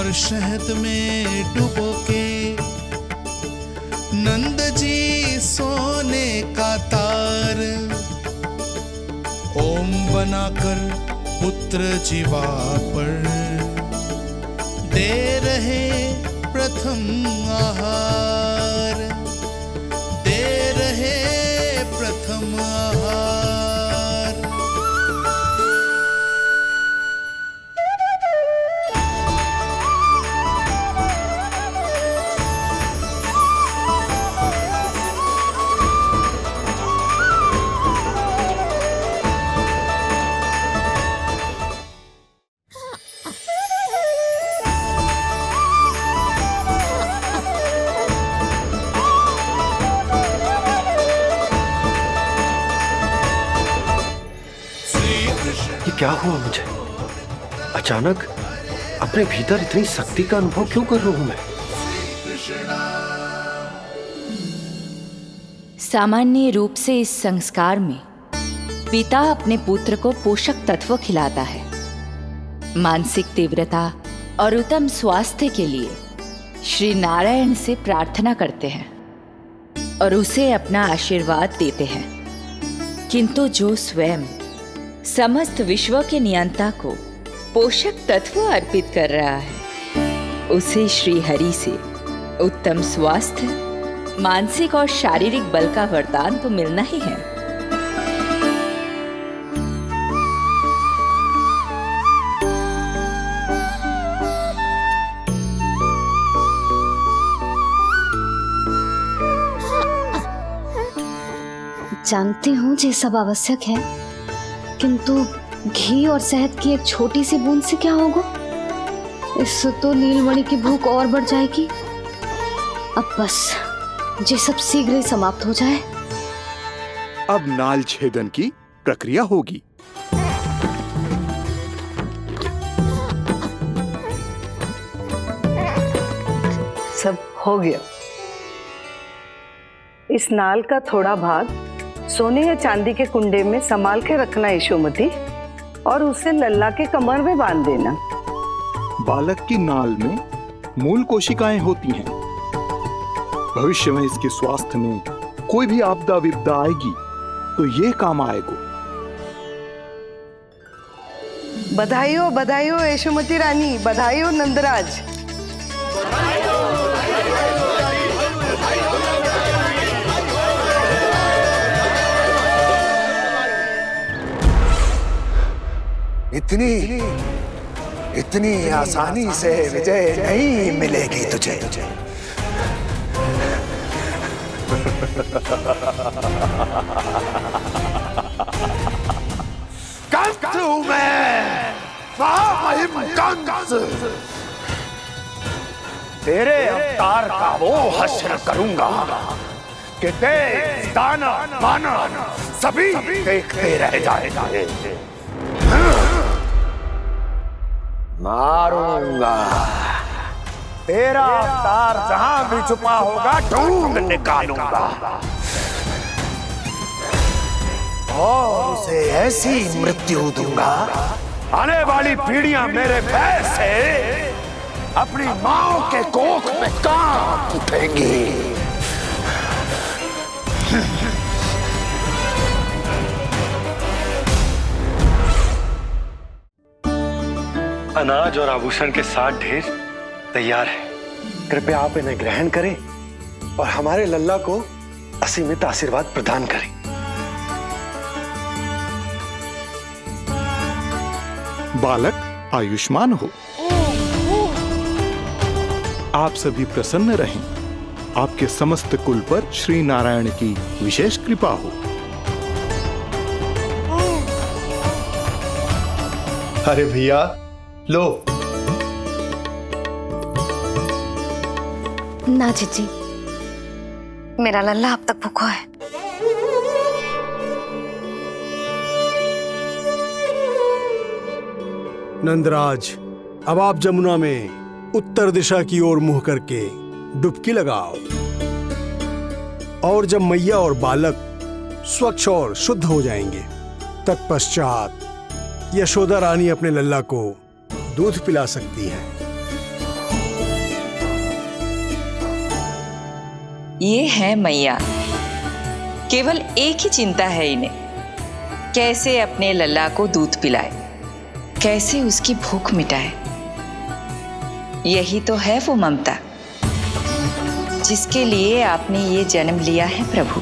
और शहद में डुबो के नंद जी सोने का तार ओम बनाकर पुत्र जीवा पर दे रहे प्रथम आहार, दे रहे प्रथम आहार। क्या हुआ मुझे? अचानक अपने भीतर इतनी शक्ति का अनुभव क्यों कर रहा हूं मैं? सामान्य रूप से इस संस्कार में पिता अपने पुत्र को पोषक तत्व खिलाता है। मानसिक तीव्रता और उत्तम स्वास्थ्य के लिए श्री नारायण से प्रार्थना करते हैं और उसे अपना आशीर्वाद देते हैं। किंतु जो स्वयं समस्त विश्व के नियंता को पोषक तत्व अर्पित कर रहा है, उसे श्री हरि से उत्तम स्वास्थ्य, मानसिक और शारीरिक बल का वरदान तो मिलना ही है। जानती हूँ ये सब आवश्यक है, किंतु घी और शहद की एक छोटी सी बूंद से क्या होगा? इससे तो नीलमणि की भूख और बढ़ जाएगी। अब बस ये सब शीघ्र ही समाप्त हो जाए। अब नाल छेदन की प्रक्रिया होगी। सब हो गया। इस नाल का थोड़ा भाग सोने या चांदी के कुंडे में संभाल के रखना यशोमती, और उसे लल्ला के कमर में बांध देना। बालक की नाल में मूल कोशिकाएं होती हैं। भविष्य में इसके स्वास्थ्य में कोई भी आपदा विपदा आएगी तो ये काम आएगा। बधाई हो यशोमती रानी, बधाई हो नंदराज। इतनी आसानी से विजय नहीं मिलेगी तुझे। कंसु में महामहिम कंस, तेरे अवतार का वो हश्र करूंगा कि देश, दानव, मानव सभी देखते रह जाएंगे। मारूंगा, तेरा अवतार जहां भी छुपा होगा ढूंढ निकालूंगा और उसे ऐसी मृत्यु दूंगा, आने वाली पीढ़ियां मेरे भय से अपनी मां के कोख में कांप उठेंगी। अनाज और आभूषण के साथ ढेर तैयार है। कृपया आप इन्हें ग्रहण करें और हमारे लल्ला को असीमित आशीर्वाद प्रदान करें। बालक आयुष्मान हो, आप सभी प्रसन्न रहें। आपके समस्त कुल पर श्री नारायण की विशेष कृपा हो। अरे भैया लो। ना जीजी, मेरा लल्ला अब तक भूखा है। नंदराज, अब आप जमुना में उत्तर दिशा की ओर मुंह करके डुबकी लगाओ, और जब मैया और बालक स्वच्छ और शुद्ध हो जाएंगे, तत्पश्चात यशोदा रानी अपने लल्ला को दूध पिला सकती है। ये है मैया। केवल एक ही चिंता है इन्हें, कैसे अपने लल्ला को दूध पिलाए, कैसे उसकी भूख मिटाए। यही तो है वो ममता जिसके लिए आपने ये जन्म लिया है प्रभु।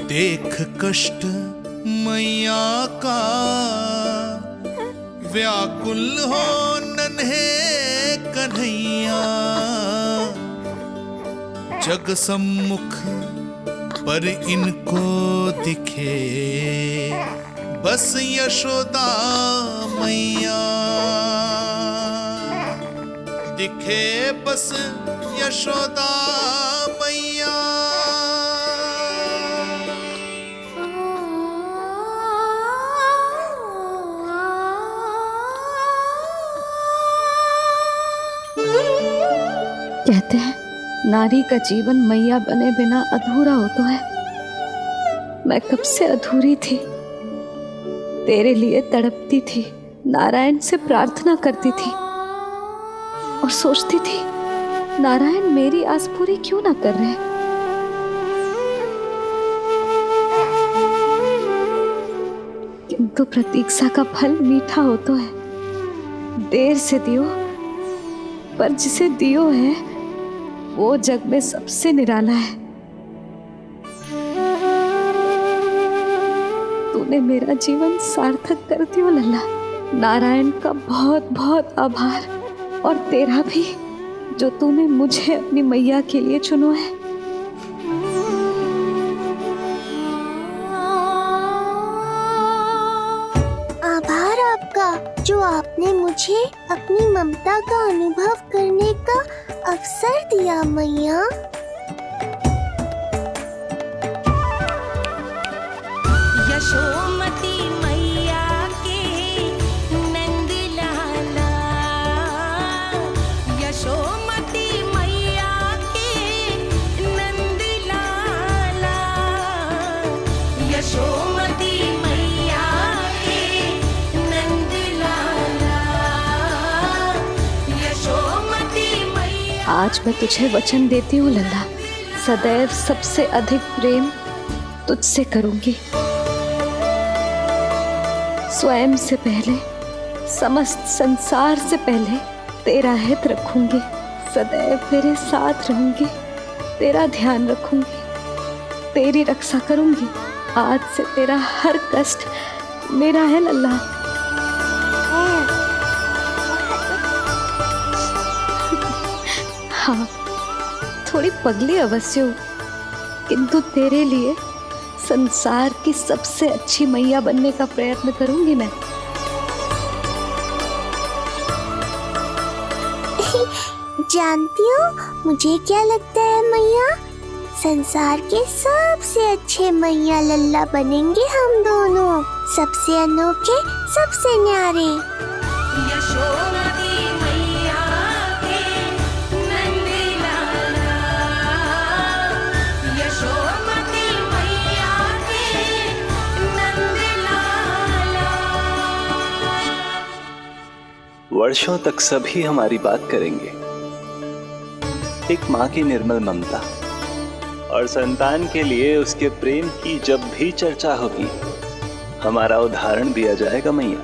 देख कष्ट मैया का, व्याकुल हो नन्हे कन्हैया। जग सम्मुख पर इनको दिखे बस यशोदा मैया, दिखे बस यशोदा मैया। कहते हैं नारी का जीवन मैया बने बिना अधूरा होता है। मैं कब से अधूरी थी, तेरे लिए तड़पती थी, नारायण से प्रार्थना करती थी और सोचती थी नारायण मेरी आस पूरी क्यों ना कर रहे। किंतु प्रतीक्षा का फल मीठा होता है। देर से दियो पर जिसे दियो है वो जग में सबसे निराला है। तूने मेरा जीवन सार्थक कर दियो लल्ला। नारायण का बहुत बहुत आभार, और तेरा भी जो तूने मुझे अपनी मैया के लिए चुनो है। आभार आपका जो आपने मुझे अपनी ममता का अनुभव करने का अवसर दिया मैया। यशोमती मैया के नंद लाला, यशोमती मैया के नंद लाला, यशोमती मैया के नंद लाला, यशोमती मैया। आज मैं तुझे वचन देती हूँ लल्ला, सदैव सबसे अधिक प्रेम तुझसे करूंगी। स्वयं से पहले, समस्त संसार से पहले तेरा हित रखूंगी। सदैव तेरे साथ रहूंगी, तेरा ध्यान रखूंगी, तेरी रक्षा करूंगी। आज से तेरा हर कष्ट मेरा है लल्ला। हाँ, थोड़ी पगली अवश्य हूँ, किंतु तेरे लिए संसार की सबसे अच्छी मैया बनने का प्रयत्न करूंगी मैं। जानती हो मुझे क्या लगता है मैया, संसार के सबसे अच्छे मैया लल्ला बनेंगे हम दोनों, सबसे अनोखे, सबसे न्यारे। यशोमती मैया के नंद लाला, यशोमती मैया के नंद लाला। वर्षों तक सभी हमारी बात करेंगे। एक माँ की निर्मल ममता और संतान के लिए उसके प्रेम की जब भी चर्चा होगी, हमारा उदाहरण दिया जाएगा मैया।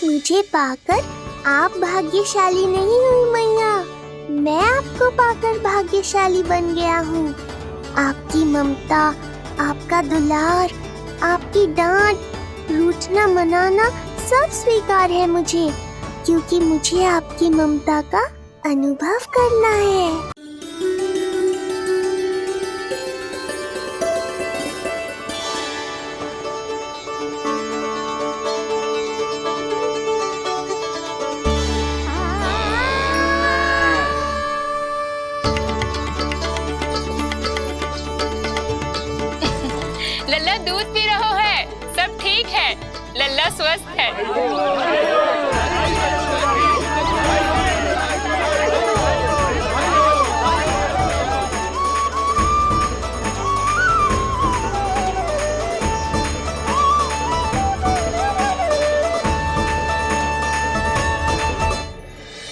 मुझे पाकर आप भाग्यशाली नहीं हुई मैया, मैं आपको पाकर भाग्यशाली बन गया हूँ। आपकी ममता, आपका दुलार, आपकी डांट, रूठना मनाना सब स्वीकार है मुझे, क्योंकि मुझे आपकी ममता का अनुभव करना है। दूध पी रहो है, सब ठीक है, लल्ला स्वस्थ है।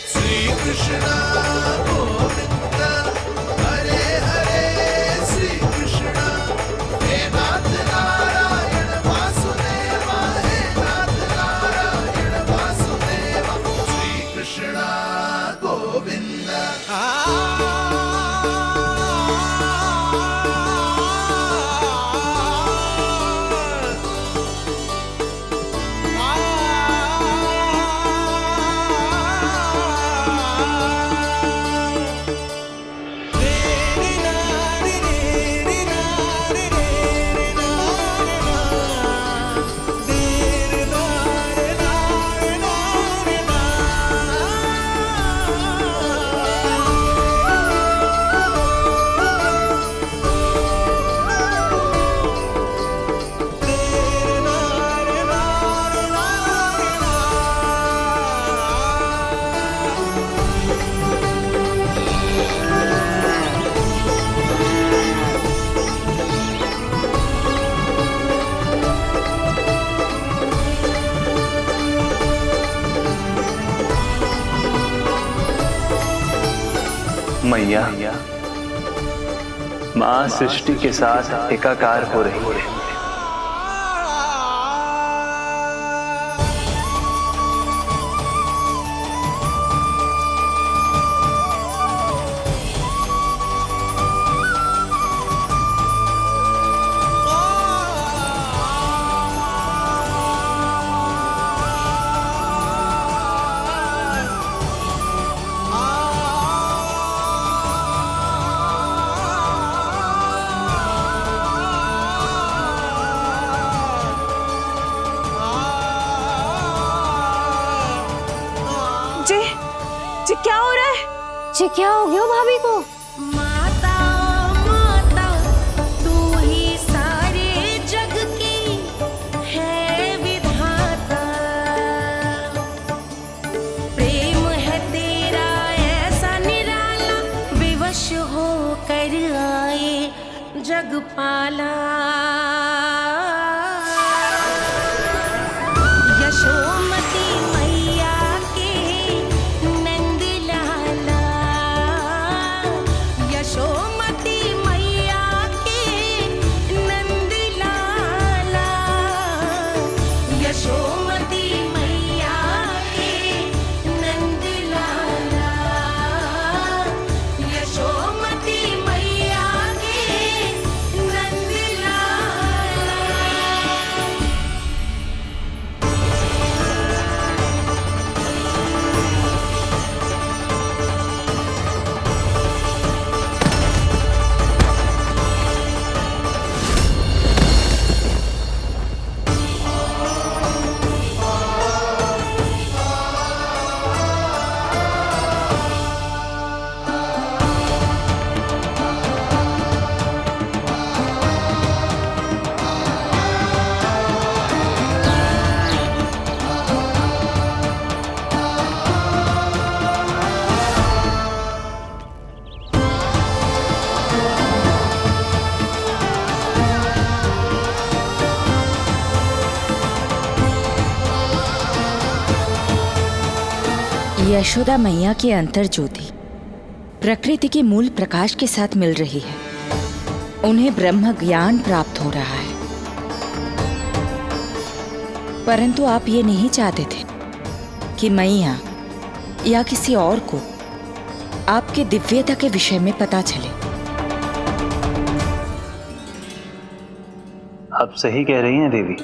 श्री कृष्ण गोविंद हरे हरे, श्री कृष्ण हे नाथ नारायण वासुदेवा, हे नाथ नारायण वासुदेवा, श्री कृष्ण गोविंद। मैया, माँ सृष्टि के साथ एकाकार हो रही है। जी क्या हो रहा है? जी क्या हो गया भाभी को? माता माता तू ही सारे जग की है विधाता, प्रेम है तेरा ऐसा निराला, विवश हो कर आए जगपाला। यशोमती मैया के नंद लाला, यशोमती मैया के नंद लाला, यशोमती मैया के नंद लाला, यशोमती मैया के नंद लाला। यशोदा मैया की अंतर ज्योति प्रकृति के मूल प्रकाश के साथ मिल रही है। उन्हें ब्रह्म ज्ञान प्राप्त हो रहा है, परंतु आप ये नहीं चाहते थे कि मैया या किसी और को आपके दिव्यता के विषय में पता चले। आप सही कह रही हैं देवी,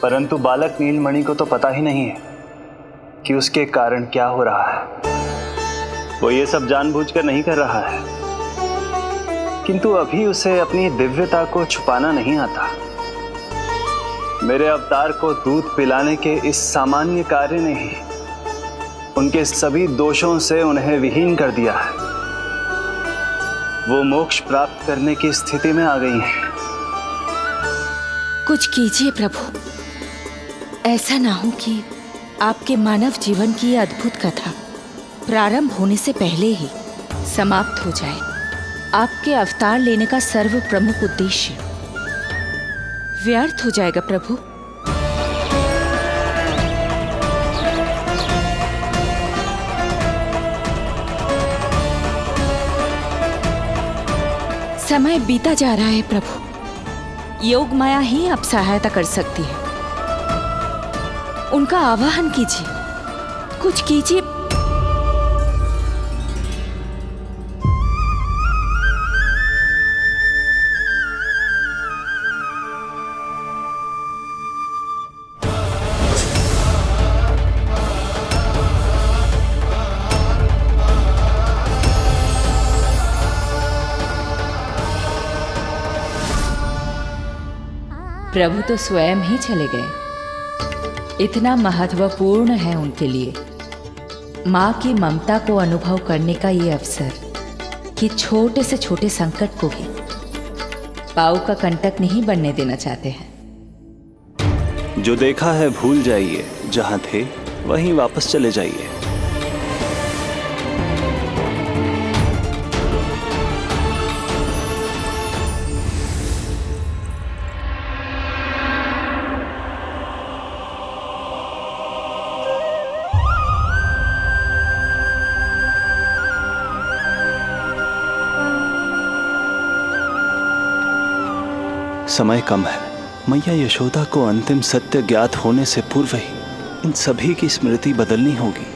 परंतु बालक नीलमणि को तो पता ही नहीं है कि उसके कारण क्या हो रहा है। वो ये सब जानबूझकर नहीं कर रहा है, किंतु अभी उसे अपनी दिव्यता को छुपाना नहीं आता। मेरे अवतार को दूध पिलाने के इस सामान्य कार्य ने ही उनके सभी दोषों से उन्हें विहीन कर दिया है। वो मोक्ष प्राप्त करने की स्थिति में आ गई हैं। कुछ कीजिए प्रभु, ऐसा ना हो कि आपके मानव जीवन की यह अद्भुत कथा प्रारंभ होने से पहले ही समाप्त हो जाए। आपके अवतार लेने का सर्व प्रमुख उद्देश्य व्यर्थ हो जाएगा प्रभु। समय बीता जा रहा है प्रभु, योग माया ही अब सहायता कर सकती है। उनका आवाहन कीजिए, कुछ कीजिए। प्रभु तो स्वयं ही चले गए। इतना महत्वपूर्ण है उनके लिए माँ की ममता को अनुभव करने का ये अवसर कि छोटे से छोटे संकट को भी पाँव का कंटक नहीं बनने देना चाहते हैं। जो देखा है भूल जाइए, जहां थे वहीं वापस चले जाइए। समय कम है। मैया यशोदा को अंतिम सत्य ज्ञात होने से पूर्व ही इन सभी की स्मृति बदलनी होगी।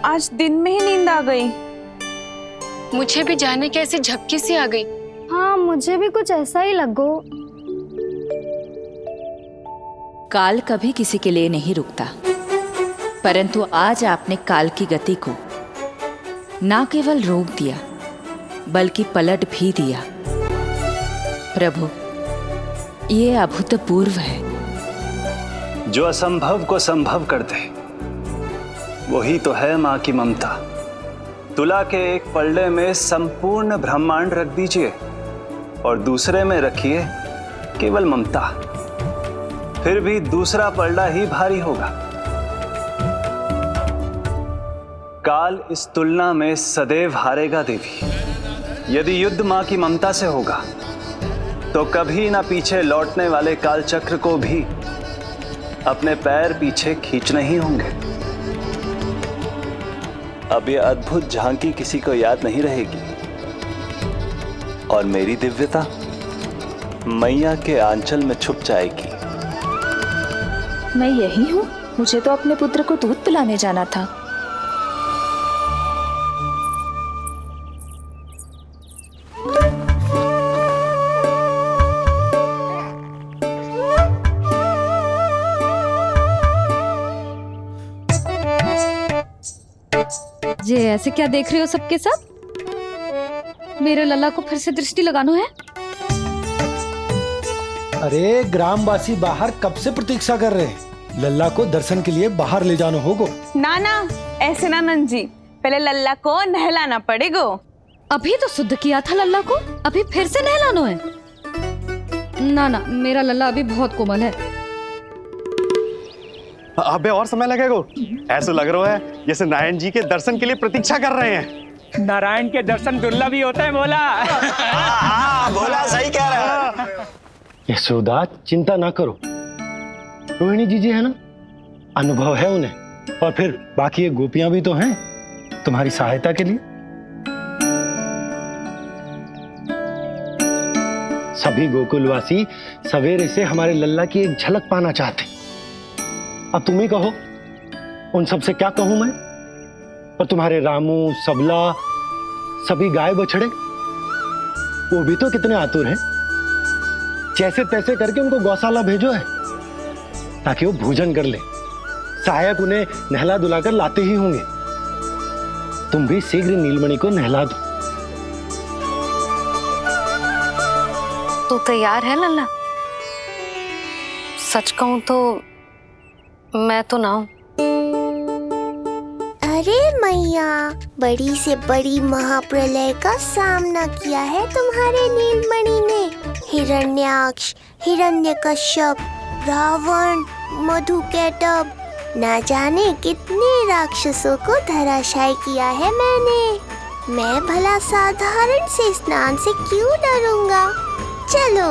आज दिन में ही नींद आ गई। मुझे भी जाने कैसी झपकी सी आ गई। हाँ, मुझे भी कुछ ऐसा ही लगो। काल कभी किसी के लिए नहीं रुकता, परंतु आज आपने काल की गति को ना केवल रोक दिया बल्कि पलट भी दिया। प्रभु, ये अभूतपूर्व है। जो असंभव को संभव कर दे वही तो है माँ की ममता। तुला के एक पल्ले में संपूर्ण ब्रह्मांड रख दीजिए और दूसरे में रखिए केवल ममता, फिर भी दूसरा पल्ला ही भारी होगा। काल इस तुलना में सदैव हारेगा देवी। यदि युद्ध माँ की ममता से होगा तो कभी ना पीछे लौटने वाले काल चक्र को भी अपने पैर पीछे खींचने ही होंगे। अब यह अद्भुत झांकी किसी को याद नहीं रहेगी और मेरी दिव्यता मैया के आंचल में छुप जाएगी। मैं यही हूँ। मुझे तो अपने पुत्र को दूध पिलाने जाना था। ये ऐसे क्या देख रहे हो सबके सब? मेरे लल्ला को फिर से दृष्टि लगानो है? अरे ग्रामवासी बाहर कब से प्रतीक्षा कर रहे हैं, लल्ला को दर्शन के लिए बाहर ले जाना होगा। ना ना, ऐसे ना नंद जी, पहले लल्ला को नहलाना पड़ेगा। अभी तो शुद्ध किया था लल्ला को, अभी फिर से नहलानो है? ना ना, मेरा लल्ला अभी बहुत कोमल है। अबे और समय लगेगा। ऐसा लग रहा है जैसे नारायण जी के दर्शन के लिए प्रतीक्षा कर रहे हैं। नारायण के दर्शन दुर्लभ ही होते हैं बोला। बोला सही कह रहा है। यशोदा चिंता ना करो, रोहिणी जी है ना, अनुभव है उन्हें, और फिर बाकी ये गोपियां भी तो हैं तुम्हारी सहायता के लिए। सभी गोकुलवासी सवेरे से हमारे लल्ला की एक झलक पाना चाहते। अब तुम ही कहो, उन सब से क्या कहूं मैं? और तुम्हारे रामू, सबला, सभी गाय बछड़े, वो भी तो कितने आतुर हैं। जैसे तैसे करके उनको गौशाला भेजो है ताकि वो भोजन कर ले। सहायक उन्हें नहला धुलाकर लाते ही होंगे। तुम भी शीघ्र नीलमणि को नहला दो। तो तैयार है लल्ला? सच कहूं तो मैं तो ना हूं। अरे मैया, बड़ी से बड़ी महाप्रलय का सामना किया है तुम्हारे नीलमणि ने। हिरण्याक्ष, हिरण्यकश्यप, रावण, मधुकैटभ, ना जाने कितने राक्षसों को धराशायी किया है मैंने। मैं भला साधारण से स्नान से क्यों डरूंगा? चलो।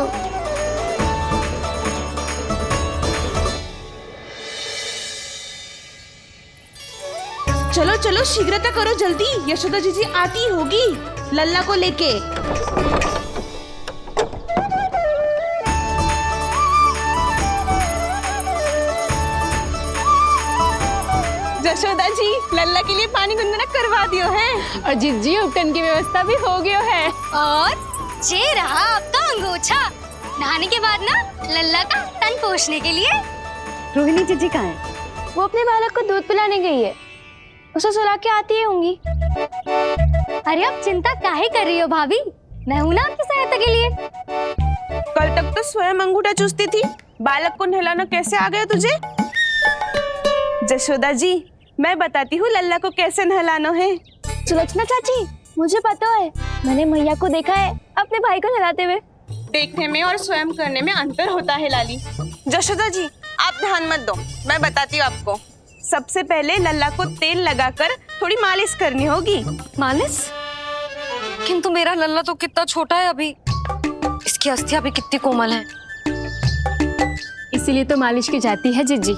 चलो चलो, शीघ्रता करो जल्दी, यशोदा जी आती होगी लल्ला को लेके। यशोदा जी, लल्ला के लिए पानी गुनगुना करवा दियो है, और जिज्जी उपटन की व्यवस्था भी हो गयो है। और ये रहा आपका अंगोछा, नहाने के बाद ना लल्ला का तन पोंछने के लिए। रोहिणी जीजी कहाँ है? वो अपने बालक को दूध पिलाने गई है, उसे सुला के आती होंगी। अरे आप चिंता काहे कर रही हो भाभी, मैं हूं ना आपकी सहायता के लिए। कल तक तो स्वयं अंगूठा चूसती थी, बालक को नहलाना कैसे आ गया तुझे? यशोदा जी, मैं बताती हूँ लल्ला को कैसे नहलाना है। सुलक्षणा चाची, मुझे पता है, मैंने मैया को देखा है अपने भाई को नहलाते हुए। देखने में और स्वयं करने में अंतर होता है लाली। यशोदा जी, आप ध्यान मत दो, मैं बताती हूँ आपको। सबसे पहले लल्ला को तेल लगाकर थोड़ी मालिश करनी होगी। मालिश? किंतु मेरा लल्ला तो कितना छोटा है अभी, इसकी अस्थियां भी कितनी कोमल हैं। इसीलिए तो मालिश की जाती है जिज्जी,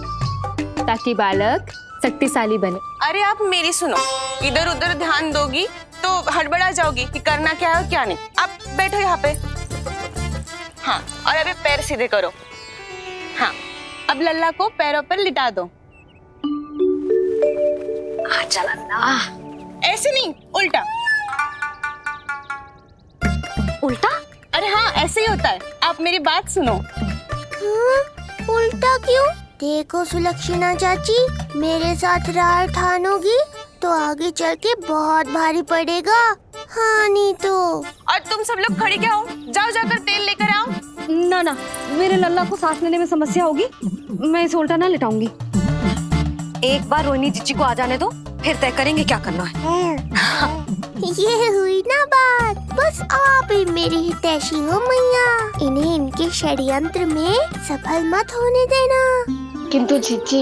ताकि बालक शक्तिशाली बने। अरे आप मेरी सुनो, इधर उधर ध्यान दोगी तो हड़बड़ा जाओगी कि करना क्या है और क्या नहीं। आप बैठो यहाँ पे। हाँ, और अभी पैर सीधे करो। हाँ, अब लल्ला को पैरों पर लिटा दो। चला ना, ऐसे नहीं, उल्टा। उल्टा? अरे हाँ, ऐसे ही होता है, आप मेरी बात सुनो। हाँ, उल्टा क्यों? देखो सुलक्षणा चाची, मेरे साथ राह ठानोगी तो आगे चल के बहुत भारी पड़ेगा। हाँ नहीं तो। और तुम सब लोग खड़े क्या हो? जाओ जाकर तेल लेकर आओ। ना ना, मेरे लल्ला को सांस लेने में समस्या होगी, मैं इसे उल्टा ना लिटाऊंगी। एक बार रोहिणी जीजी को आ जाने दो, फिर तय करेंगे क्या करना है। ये हुई ना बात, बस आप ही मेरी हितैषी हो मैया, इन्हें इनके षड्यंत्र में सफल मत होने देना। किंतु जीजी,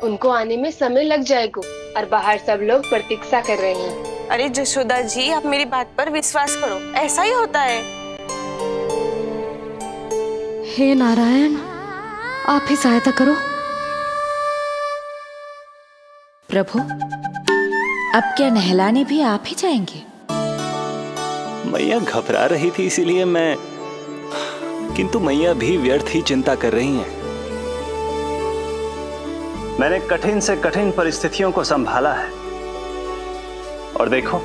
उनको आने में समय लग जाएगा और बाहर सब लोग प्रतीक्षा कर रहे हैं। अरे यशोदा जी, आप मेरी बात पर विश्वास करो, ऐसा ही होता है। हे नारायण, आप ही सहायता करो। प्रभु, अब क्या नहलाने भी आप ही जाएंगे? मैया घबरा रही थी इसीलिए मैं, किंतु मैया भी व्यर्थ ही चिंता कर रही हैं। मैंने कठिन से कठिन परिस्थितियों को संभाला है और देखो,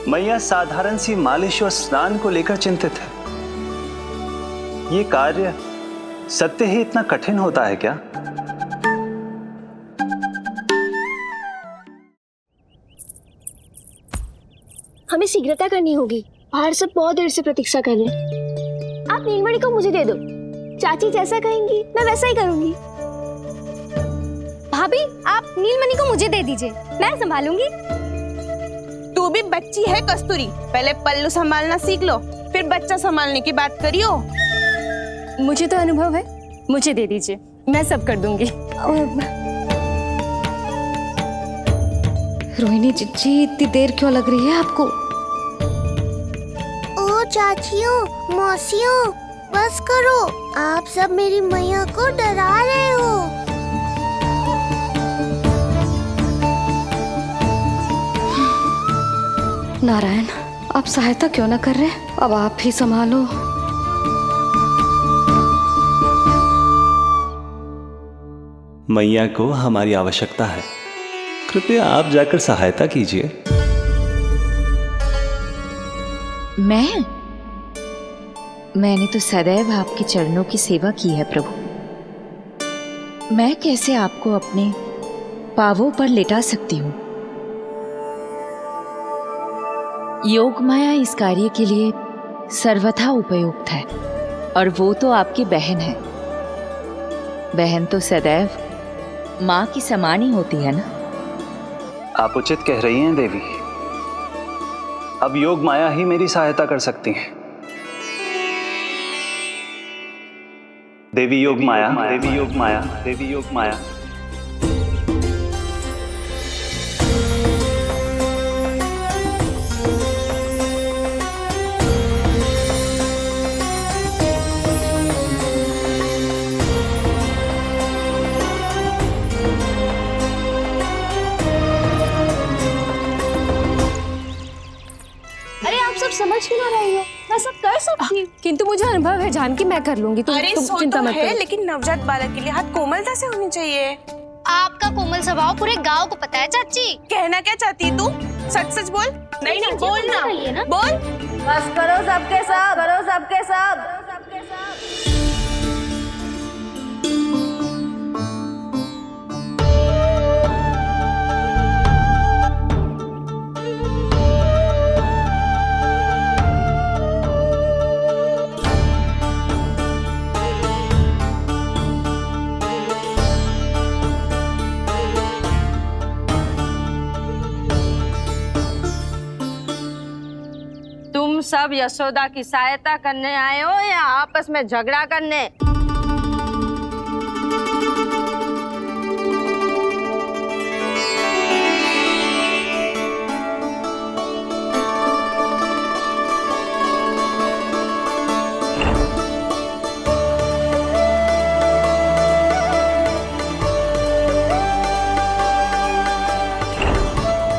मैया साधारण सी मालिश और स्नान को लेकर चिंतित है। ये कार्य सत्य ही इतना कठिन होता है क्या? हमें शीघ्रता करनी होगी। बाहर सब बहुत देर से प्रतीक्षा कर रहे हैं। आप नीलमणि को मुझे दे दो। चाची जैसा कहेंगी मैं वैसा ही करूंगी। भाभी आप नीलमणि को मुझे दे दीजिए, मैं संभालूंगी। तू भी बच्ची है कस्तूरी, पहले पल्लू संभालना सीख लो, फिर बच्चा संभालने की बात करियो। मुझे तो अनुभव है, मुझे दे दीजिए, मैं सब कर दूंगी। रोहिणी जी इतनी देर क्यों लग रही है आपको? ओ चाचियों मौसियों, बस करो, आप सब मेरी मैया को डरा रहे हो। नारायण, आप सहायता क्यों ना कर रहे? अब आप ही संभालो। मैया को हमारी आवश्यकता है, कृपया आप जाकर सहायता कीजिए। मैंने तो सदैव आपके चरणों की सेवा की है प्रभु। मैं कैसे आपको अपने पांवों पर लेटा सकती हूँ? योग माया इस कार्य के लिए सर्वथा उपयुक्त है, और वो तो आपकी बहन है। बहन तो सदैव माँ की समान ही होती है ना। आप उचित कह रही हैं देवी। अब योग माया ही मेरी सहायता कर सकती हैं। देवी योग माया, देवी योग माया, देवी योग माया। समझ क्यों ना रही हो? मैं सब कर सकती हूँ। किंतु मुझे अनुभव है जानकी, मैं कर लूंगी। तुम चिंता मत करो। लेकिन नवजात बालक के लिए हाथ कोमलता से होनी चाहिए। आपका कोमल स्वभाव पूरे गांव को पता है चाची। कहना क्या चाहती है तू? सच सच बोल। नहीं बोल ना, बोल। बस करो सबके सब, करो सबके सब। सब यशोदा की सहायता करने आए हो या आपस में झगड़ा करने?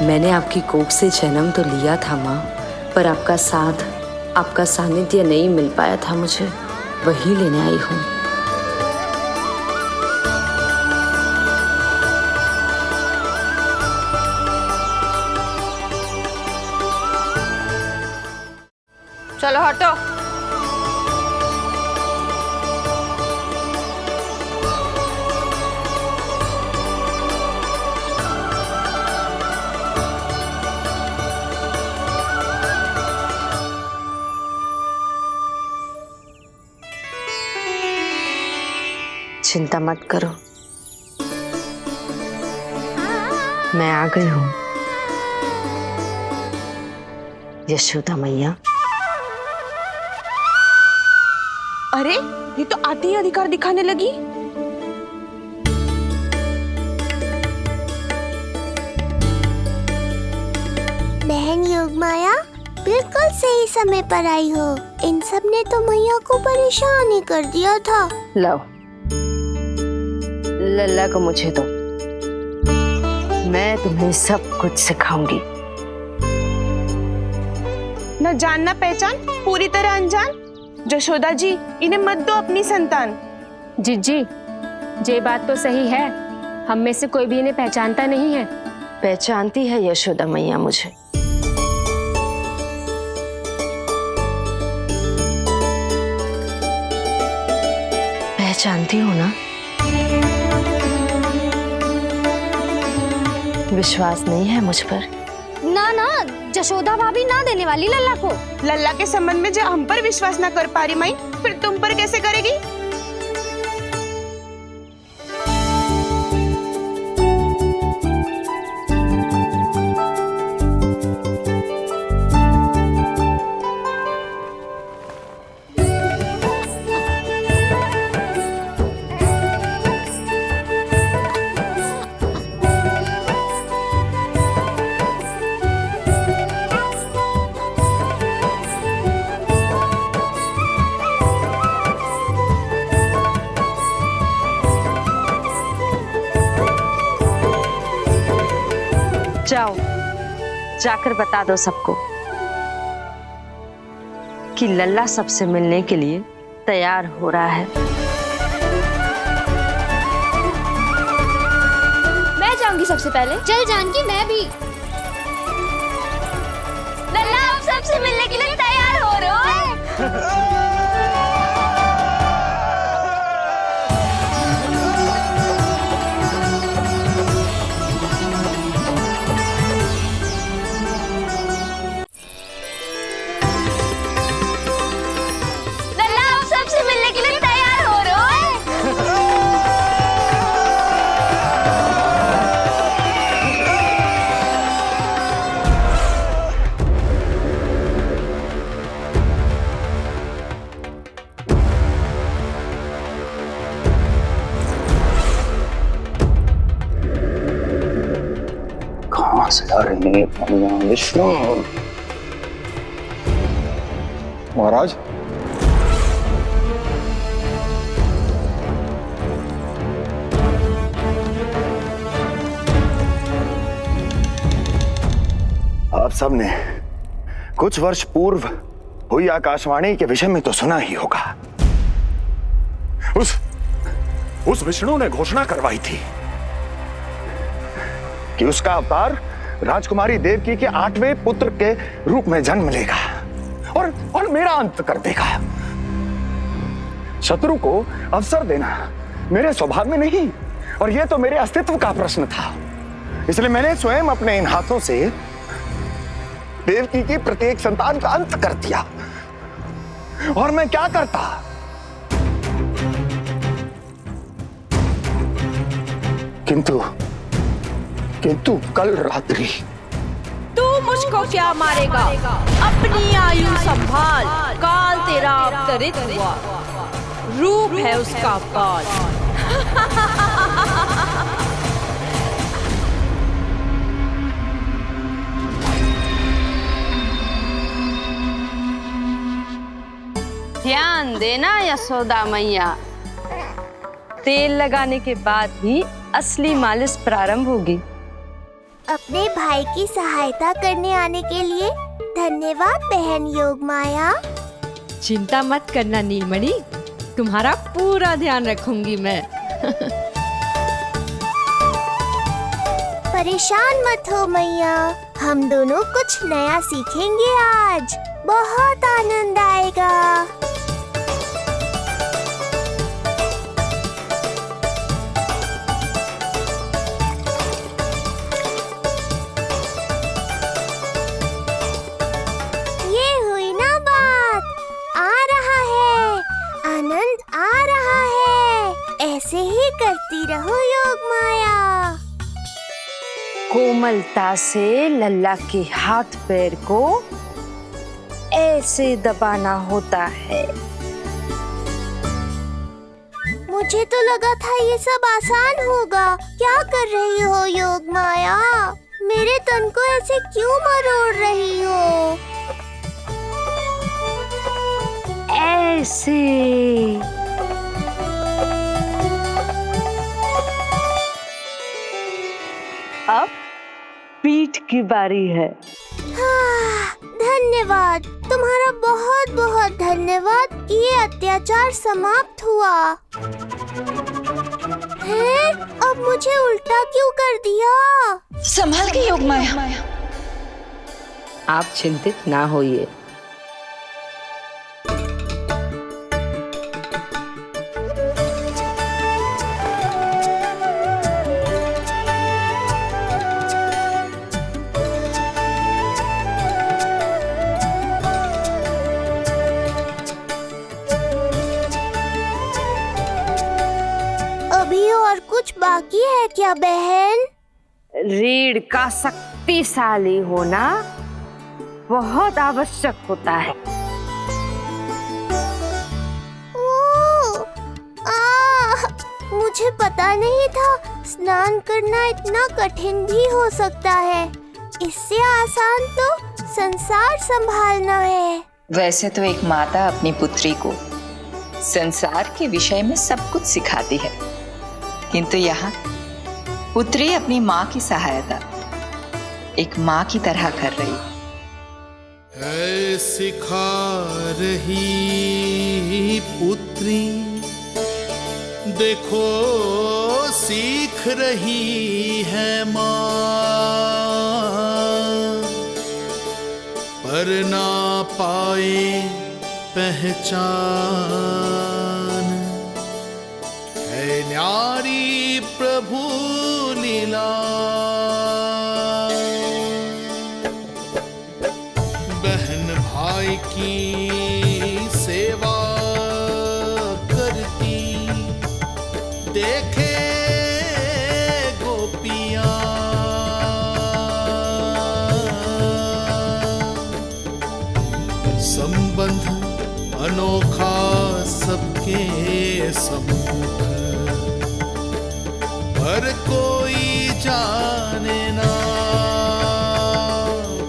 मैंने आपकी कोख से जन्म तो लिया था माँ, पर आपका साथ, आपका सानिध्य नहीं मिल पाया था मुझे, वही लेने आई हूँ। चलो हटो। चिंता मत करो, मैं आ गई हूँ यशोदा मैया। अरे ये तो आते ही अधिकार दिखाने लगी। बहन योगमाया बिल्कुल सही समय पर आई हो। इन सब ने तो मैया को परेशान ही कर दिया था। लो, लल्ला को मुझे दो, मैं तुम्हें सब कुछ सिखाऊंगी। न जान न पहचान, पूरी तरह अनजान। यशोदा जी, इन्हें मत दो अपनी संतान। जीजी, ये बात तो सही है, हम में से कोई भी इन्हें पहचानता नहीं है। पहचानती है यशोदा मैया मुझे। पहचानती हो ना? विश्वास नहीं है मुझ पर? ना ना, जशोदा भाभी ना देने वाली लल्ला को। लल्ला के संबंध में जो हम पर विश्वास ना कर पा रही माई, फिर तुम पर कैसे करेगी? जाओ, जाकर बता दो सबको कि लल्ला सबसे मिलने के लिए तैयार हो रहा है। मैं जाऊंगी सबसे पहले। चल जानकी, मैं भी। लल्ला आप सबसे मिलने के लिए तैयार हो रहे हो? महाराज, आप सबने कुछ वर्ष पूर्व हुई आकाशवाणी के विषय में तो सुना ही होगा। उस विष्णु ने घोषणा करवाई थी कि उसका अवतार राजकुमारी देवकी के 8वें पुत्र के रूप में जन्म लेगा और मेरा अंत कर देगा। शत्रु को अवसर देना मेरे स्वभाव में नहीं, और यह तो मेरे अस्तित्व का प्रश्न था। इसलिए मैंने स्वयं अपने इन हाथों से देवकी की प्रत्येक संतान का अंत कर दिया। और मैं क्या करता? किंतु कल रात्रि तू मुझको क्या मारेगा? अपनी आयु संभाल, काल तेरा अवतरित हुआ, रूप है उसका काल। ध्यान देना यशोदा मैया, तेल लगाने के बाद ही असली मालिश प्रारंभ होगी। अपने भाई की सहायता करने आने के लिए धन्यवाद बहन योगमाया। चिंता मत करना नीलमणि, तुम्हारा पूरा ध्यान रखूंगी मैं। परेशान मत हो मैया, हम दोनों कुछ नया सीखेंगे आज। बहुत आनंद आएगा। करती रहो योगमाया। कोमलता से लल्ला के हाथ पैर को ऐसे दबाना होता है। मुझे तो लगा था ये सब आसान होगा। क्या कर रही हो योगमाया? मेरे तन को ऐसे क्यों मरोड़ रही हो? ऐसे अब पीठ की बारी है। हाँ, धन्यवाद, तुम्हारा बहुत बहुत धन्यवाद। ये अत्याचार समाप्त हुआ है। अब मुझे उल्टा क्यों कर दिया? संभाल के योगमाया। आप चिंतित ना होइए। बाकी है क्या बहन? रीढ़ का शक्तिशाली होना बहुत आवश्यक होता है। मुझे पता नहीं था स्नान करना इतना कठिन भी हो सकता है। इससे आसान तो संसार संभालना है। वैसे तो एक माता अपनी पुत्री को संसार के विषय में सब कुछ सिखाती है, किंतु यहाँ पुत्री अपनी माँ की सहायता एक माँ की तरह कर रही है। सिखा रही पुत्री, देखो सीख रही है माँ, पर ना पाए पहचान, है न्यारी प्रभु लीला। बहन भाई की सेवा करती, देखे गोपियां, संबंध अनोखा सबके सम्मुख, पर कोई जाने ना,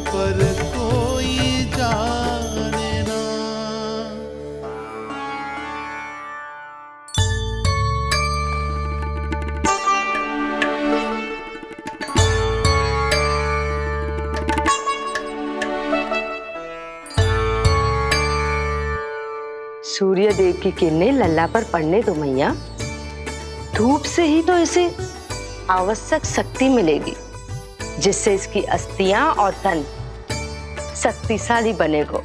पर कोई जाने ना। सूर्य देव की किरणें लल्ला पर पड़ने दो मैया। धूप से ही तो इसे आवश्यक शक्ति मिलेगी, जिससे इसकी अस्थियां और तन शक्तिशाली बनेगा।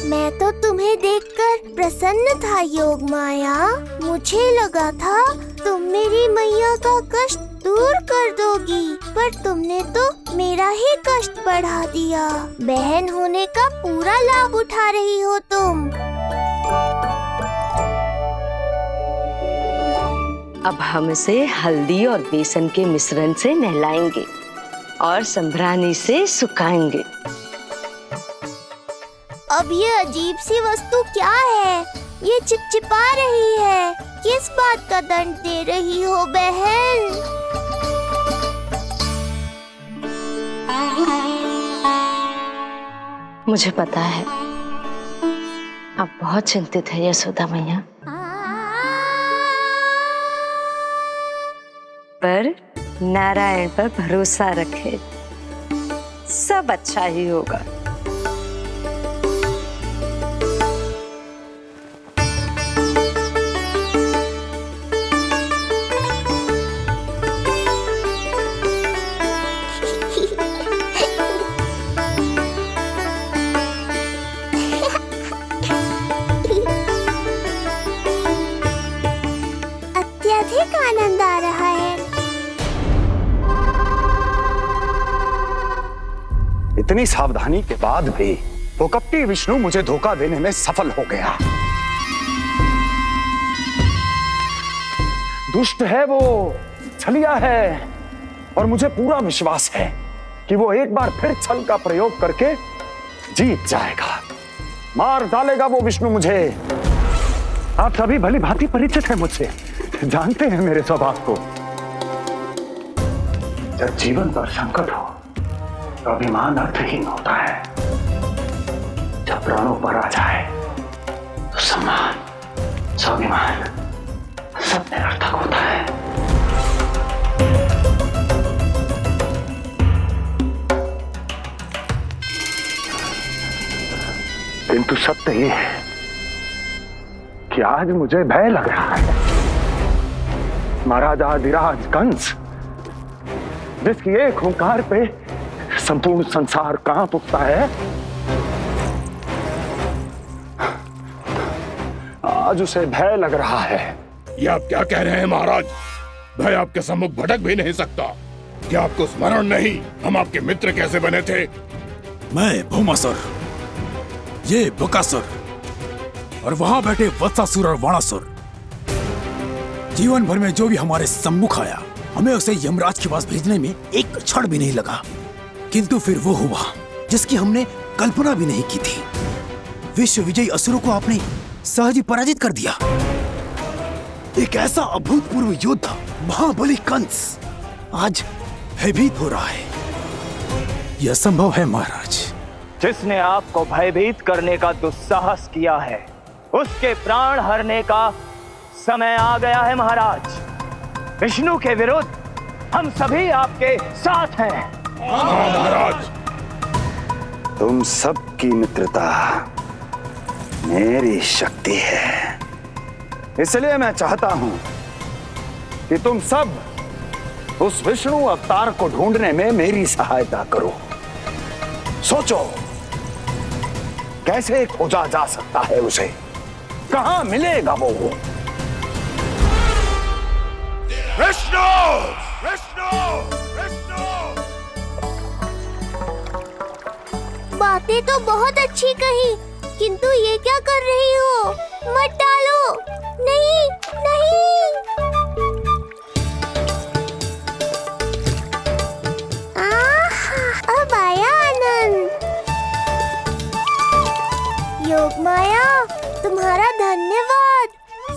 मैं तो तुम्हें देखकर प्रसन्न था योग माया। मुझे लगा था तुम मेरी मैया का कष्ट दूर कर दोगी, पर तुमने तो मेरा ही कष्ट बढ़ा दिया। बहन होने का पूरा लाभ उठा रही हो तुम। अब हम इसे हल्दी और बेसन के मिश्रण से नहलाएंगे और संभरानी से सुखाएंगे। अब ये अजीब सी वस्तु क्या है? ये चिपचिपा रही है। किस बात का दंड दे रही हो बहन? मुझे पता है आप बहुत चिंतित है यशोदा मैया, पर नारायण पर भरोसा रखे, सब अच्छा ही होगा। अत्यधिक आनंद आ रहा है। इतनी सावधानी के बाद भी वो कपटी विष्णु मुझे धोखा देने में सफल हो गया। दुष्ट है वो, छलिया है, और मुझे पूरा विश्वास है कि वो एक बार फिर छल का प्रयोग करके जीत जाएगा, मार डालेगा वो विष्णु मुझे। आप सभी भली भांति परिचित हैं मुझसे, जानते हैं मेरे स्वभाव को। जब जीवन पर संकट हो तो अभिमान अर्थहीन होता है, जब प्राणों पर आ जाए तो सम्मान स्वाभिमान सब निरर्थक होता है। किंतु सत्य ये है कि आज मुझे भय लग रहा है। महाराजाधिराज कंस, जिसकी एक हुंकार पे संपूर्ण संसार कांप उठता है, आज उसे भय लग रहा है। ये आप क्या कह रहे हैं महाराज? भय आपके सम्मुख भटक भी नहीं सकता। क्या आपको स्मरण नहीं हम आपके मित्र कैसे बने थे? मैं भौमासुर, ये बकासुर, और वहां बैठे वत्सासुर और वाणासुर। जीवन भर में जो भी हमारे सम्मुख आया, हमें उसे यमराज के पास भेजने में एक क्षण भी नहीं लगा। किंतु फिर वो हुआ जिसकी हमने कल्पना भी नहीं की थी। विश्व विजयी असुरों को आपने सहज ही पराजित कर दिया। एक ऐसा अभूतपूर्व योद्धा महाबली कंस आज भयभीत हो रहा है। यह संभव है महाराज। जिसने आपको भयभीत करने का दुस्साहस किया है, उसके प्राण हरने का समय आ गया है महाराज। विष्णु के विरुद्ध हम सभी आपके साथ हैं। महाराज, तुम सबकी मित्रता मेरी शक्ति है, इसलिए मैं चाहता हूं कि तुम सब उस विष्णु अवतार को ढूंढने में मेरी सहायता करो। सोचो कैसे खोजा जा सकता है उसे, कहां मिलेगा वो? विष्णु! विष्णु! विष्णु! बातें तो बहुत अच्छी कही, किंतु ये क्या कर रही हो? मत डालो। नहीं नहीं। अब आया आनंद। योग माया, तुम्हारा धन्यवाद।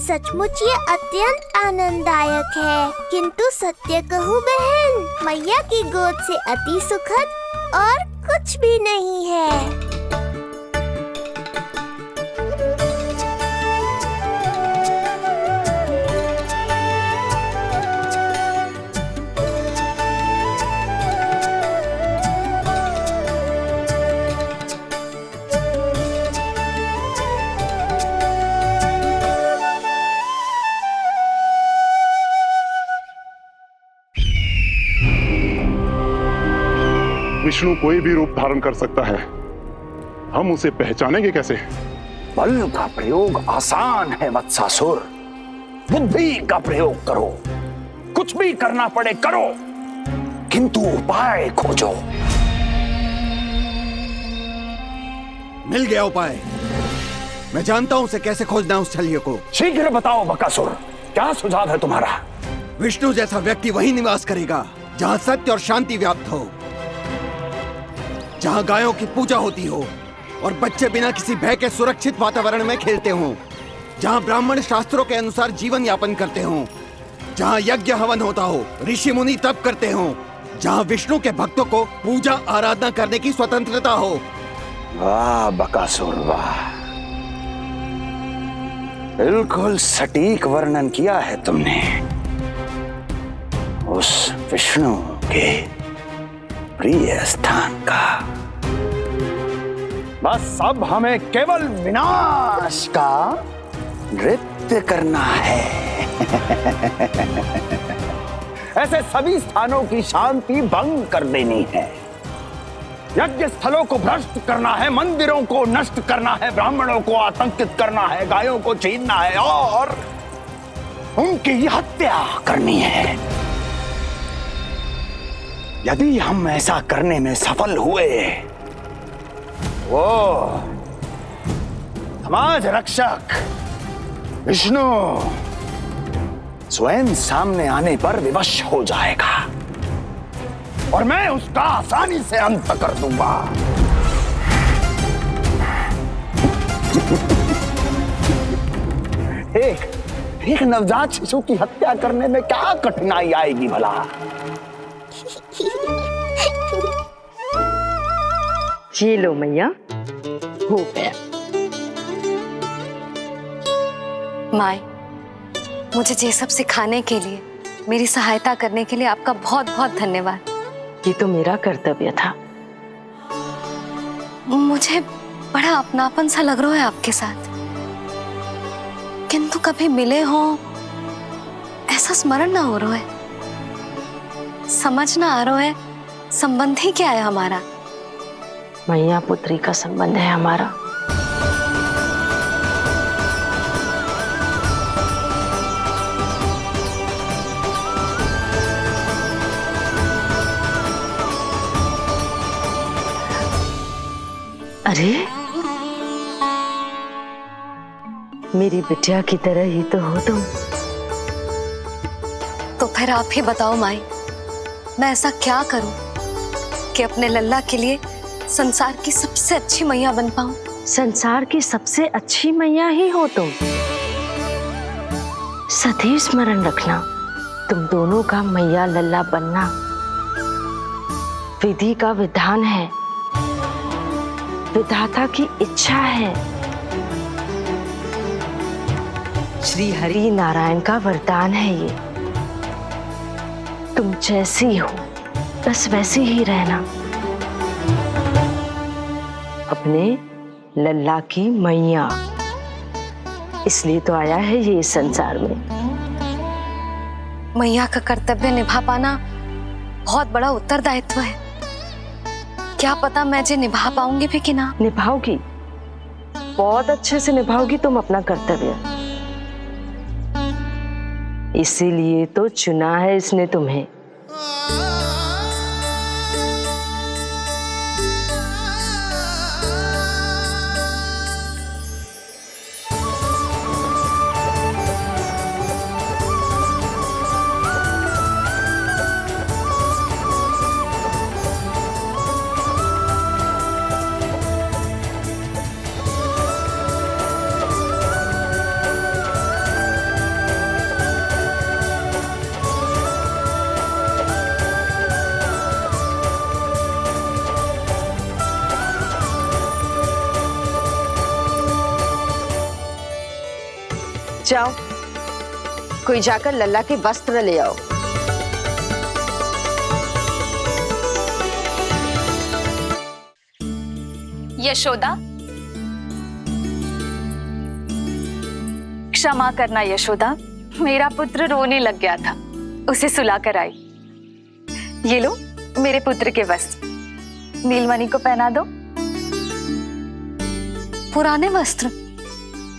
सचमुच ये अत्यंत आनंददायक है। किंतु सत्य कहूँ बहन, मैया की गोद से अति सुखद और कुछ भी नहीं है। विष्णु कोई भी रूप धारण कर सकता है, हम उसे पहचानेंगे कैसे? बल का प्रयोग आसान है वत्सासुर, बुद्धि का प्रयोग करो। कुछ भी करना पड़े करो, किंतु उपाय खोजो। मिल गया उपाय। मैं जानता हूं उसे कैसे खोजना है, उस छलिए को। शीघ्र बताओ बकासुर, क्या सुझाव है तुम्हारा? विष्णु जैसा व्यक्ति वहीं निवास करेगा जहां सत्य और शांति व्याप्त हो, जहां गायों की पूजा होती हो और बच्चे बिना किसी भय के सुरक्षित वातावरण में खेलते हों, जहां ब्राह्मण शास्त्रों के अनुसार जीवन यापन करते हों, जहां यज्ञ हवन होता हो, ऋषि मुनि तप करते हों, जहां विष्णु के भक्तों को पूजा आराधना करने की स्वतंत्रता हो। वाह बकासुर वाह, बिल्कुल सटीक वर्णन किया है तुमने उस विष्णु के प्रिय स्थान का। बस अब हमें केवल विनाश का नृत्य करना है। ऐसे सभी स्थानों की शांति भंग कर देनी है। यज्ञ स्थलों को भ्रष्ट करना है, मंदिरों को नष्ट करना है, ब्राह्मणों को आतंकित करना है, गायों को छीनना है और उनकी हत्या करनी है। यदि हम ऐसा करने में सफल हुए, वो समाज रक्षक विष्णु स्वयं सामने आने पर विवश हो जाएगा और मैं उसका आसानी से अंत कर दूंगा। एक नवजात शिशु की हत्या करने में क्या कठिनाई आएगी भला? ये लो मैया, हो गया। माय, मुझे ये सब सिखाने के लिए, मेरी सहायता करने के लिए आपका बहुत बहुत धन्यवाद। ये तो मेरा कर्तव्य था। मुझे बड़ा अपनापन सा लग रहा है आपके साथ, किंतु कभी मिले हो ऐसा स्मरण ना हो रहा है। समझ ना आ रहा है संबंध ही क्या है हमारा। मैया पुत्री का संबंध है हमारा। अरे मेरी बिटिया की तरह ही तो हो तुम। तो फिर आप ही बताओ माई, मैं ऐसा क्या करूं कि अपने लल्ला के लिए संसार की सबसे अच्छी मैया बन पाऊं? संसार की सबसे अच्छी मैया ही हो तुम। सदैव स्मरण रखना, तुम दोनों का मैया लल्ला बनना विधि का विधान है, विधाता की इच्छा है, श्री हरि नारायण का वरदान है ये। तुम जैसी हो बस वैसी ही रहना, अपने लल्ला की मैया। इसलिए तो आया है ये इस संसार में। मैया का कर्तव्य निभा पाना बहुत बड़ा उत्तरदायित्व है। क्या पता मैं जे निभा पाऊंगी भी कि ना। निभाओगी, बहुत अच्छे से निभाओगी तुम अपना कर्तव्य। इसीलिए तो चुना है इसने तुम्हें। जाओ, कोई जाकर लल्ला के वस्त्र ले आओ। यशोदा, क्षमा करना यशोदा, मेरा पुत्र रोने लग गया था, उसे सुला कर आई। ये लो मेरे पुत्र के वस्त्र, नीलमणि को पहना दो। पुराने वस्त्र?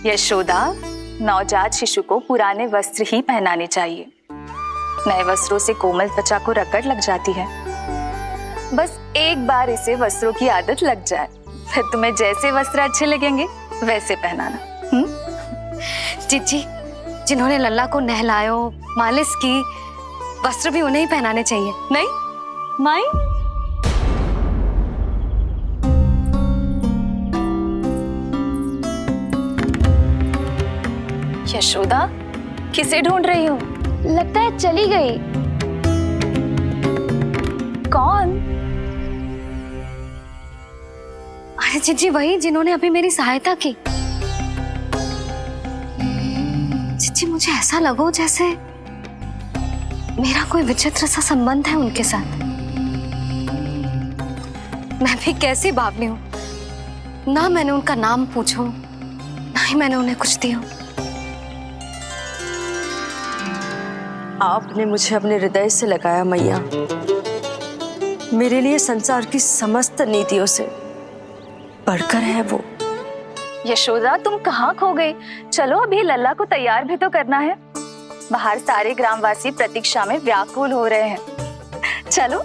यशोदा, नवजात शिशु को पुराने वस्त्र ही पहनाने चाहिए। नए वस्त्रों से कोमल त्वचा को रगड़ लग जाती है। बस एक बार इसे वस्त्रों की आदत लग जाए, फिर तुम्हें जैसे वस्त्र अच्छे लगेंगे वैसे पहनाना। जीजी, जिन्होंने लल्ला को नहलायो, मालिश की, वस्त्र भी उन्हें ही पहनाने चाहिए। नहीं माई, यशोदा, किसे ढूंढ रही हो? लगता है चली गई। कौन? अरे जीजी, वही जिन्होंने अभी मेरी सहायता की। जीजी, मुझे ऐसा लगो जैसे मेरा कोई विचित्र सा संबंध है उनके साथ। मैं भी कैसी बावली हूं, ना मैंने उनका नाम पूछो, ना ही मैंने उन्हें कुछ दिया। आपने मुझे अपने हृदय से लगाया मैया। मेरे लिए संसार की समस्त नीतियों से बढ़कर है वो। यशोदा, तुम कहाँ खो गई? चलो अभी लल्ला को तैयार भी तो करना है। बाहर सारे ग्रामवासी प्रतीक्षा में व्याकुल हो रहे हैं। चलो।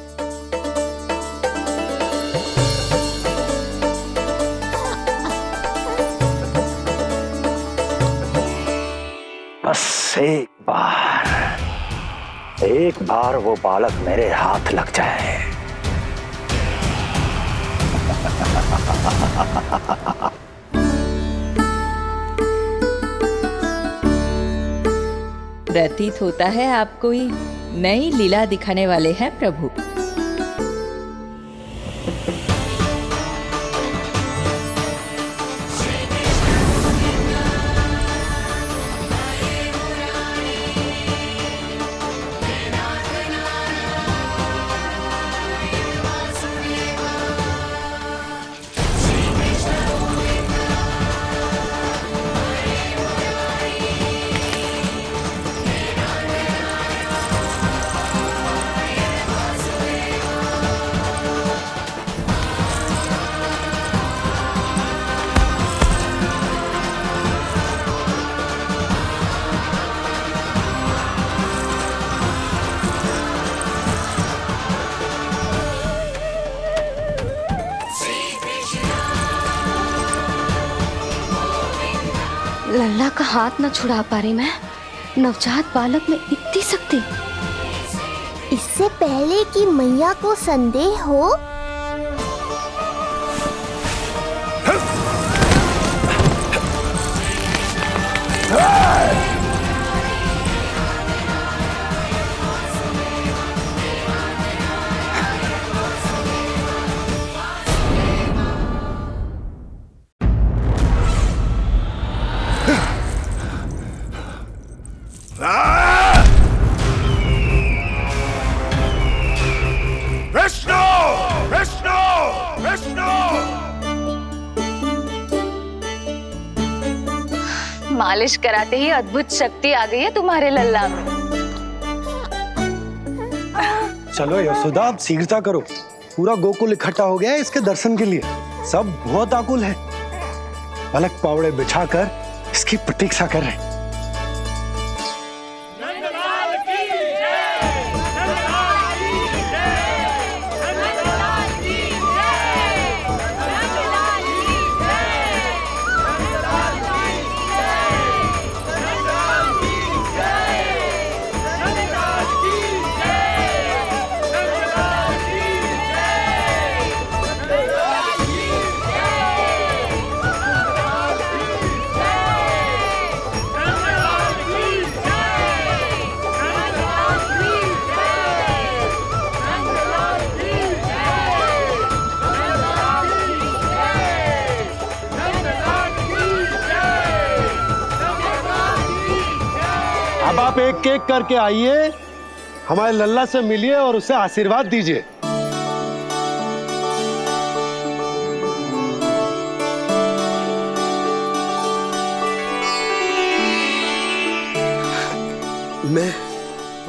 बस एक बार वो बालक मेरे हाथ लग जाए। प्रतीत होता है आप कोई नई लीला दिखाने वाले हैं प्रभु। लल्ला का हाथ न छुड़ा पा रही मैं। नवजात बालक में इतनी शक्ति। इससे पहले कि मैया को संदेह हो, विष्णु विष्णु विष्णु। मालिश कराते ही अद्भुत शक्ति आ गई है तुम्हारे लल्ला में। चलो यशोदा, अब शीघ्रता करो। पूरा गोकुल इकट्ठा हो गया है इसके दर्शन के लिए। सब बहुत आकुल है। पलक पावड़े बिछाकर इसकी प्रतीक्षा कर रहे हैं। अब आप एक एक करके आइए, हमारे लल्ला से मिलिए और उसे आशीर्वाद दीजिए।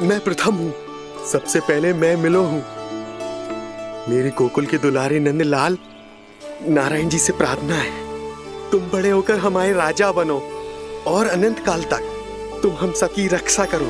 मैं प्रथम हूँ। सबसे पहले मैं मिलो हूँ। मेरी गोकुल के दुलारे नंदलाल, नारायण जी से प्रार्थना है, तुम बड़े होकर हमारे राजा बनो और अनंत काल तक तुम हम सबकी रक्षा करो।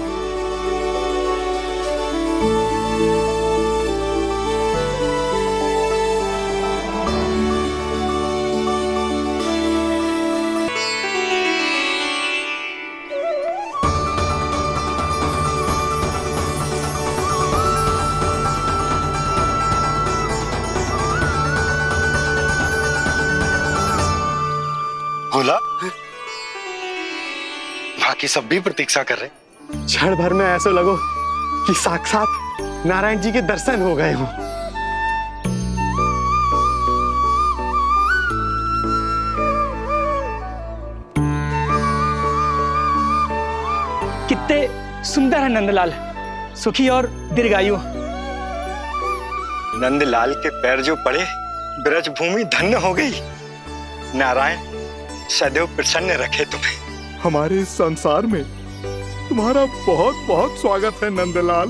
बोला, बाकी सब भी प्रतीक्षा कर रहे। क्षण भर में ऐसा लगो कि साक्षात नारायण जी के दर्शन हो गए हों। कितने सुंदर है नंदलाल, सुखी और दीर्घायु। नंदलाल के पैर जो पड़े, ब्रज भूमि धन्य हो गई। नारायण सदैव प्रसन्न रखे तुम्हें। हमारे इस संसार में तुम्हारा बहुत बहुत स्वागत है नंदलाल।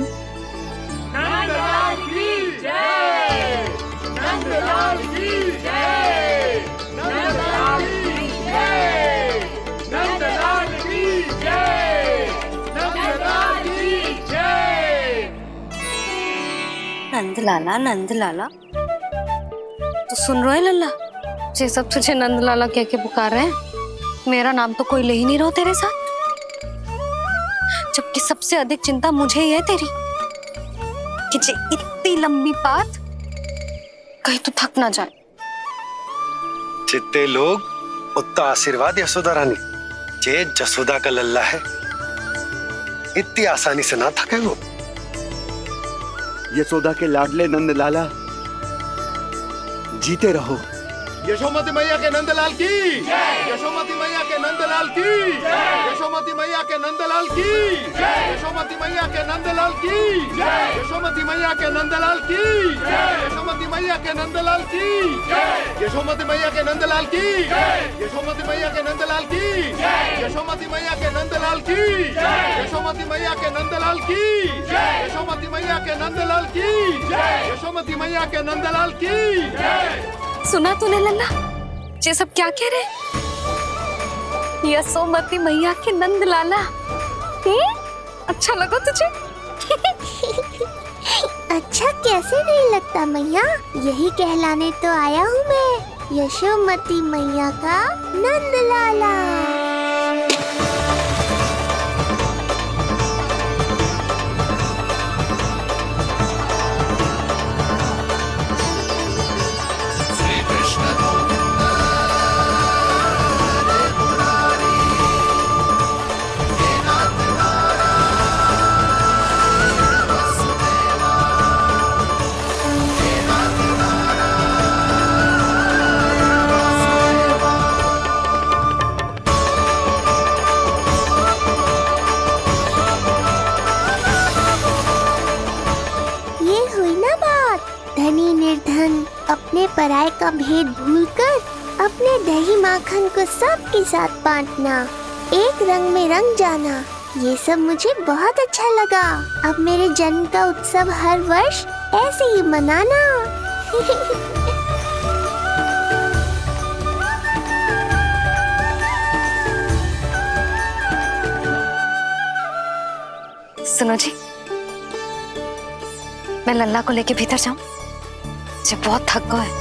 नंदलाल की जय, नंदलाल की जय, नंदलाल की जय, नंदलाल की जय, नंदलाल की जय। नंदलाला नंदलाला, तो सुन रहे लल्ला, ये सब तुझे नंदलाला कह के पुकार रहे हैं। मेरा नाम तो कोई ले ही नहीं रहा तेरे साथ, जबकि सबसे अधिक चिंता मुझे ही है तेरी कि जे इतनी लंबी बात कहीं तो थक ना जाए। जितने लोग उतना आशीर्वाद यशोदा रानी। जे जसोदा का लल्ला है, इतनी आसानी से ना थके वो। यशोदा के लाडले नंदलाला, जीते रहो। यशोमती मैया के नंदलाल की जय, यशोमती मैया के नंदलाल की जय, यशोमती मैया के नंदलाल की जय, यशोमती मैया के नंदलाल की जय, यशोमती मैया के नंदलाल की जय, यशोमती मैया के नंदलाल की जय, यशोमती मैया के नंदलाल की जय, यशोमती मैया के नंदलाल की जय, यशोमती मैया के नंदलाल की जय, यशोमती मैया के नंदलाल की जय, यशोमती मैया के नंदलाल की जय, यशोमती मैया के नंदलाल की जय। सुना तूने लल्ला, ये सब क्या कह रहे? यशोमती मैया के नंदलाला। अच्छा लगा तुझे? अच्छा कैसे नहीं लगता मैया, यही कहलाने तो आया हूँ मैं, यशोमती मैया का नंदलाला। अपने पराये का भेद भूलकर अपने दही माखन को सबके साथ बांटना, एक रंग में रंग जाना, ये सब मुझे बहुत अच्छा लगा। अब मेरे जन्म का उत्सव हर वर्ष ऐसे ही मनाना। सुनो जी, मैं लल्ला को लेके भीतर जाऊं? मुझे बहुत थक गया है।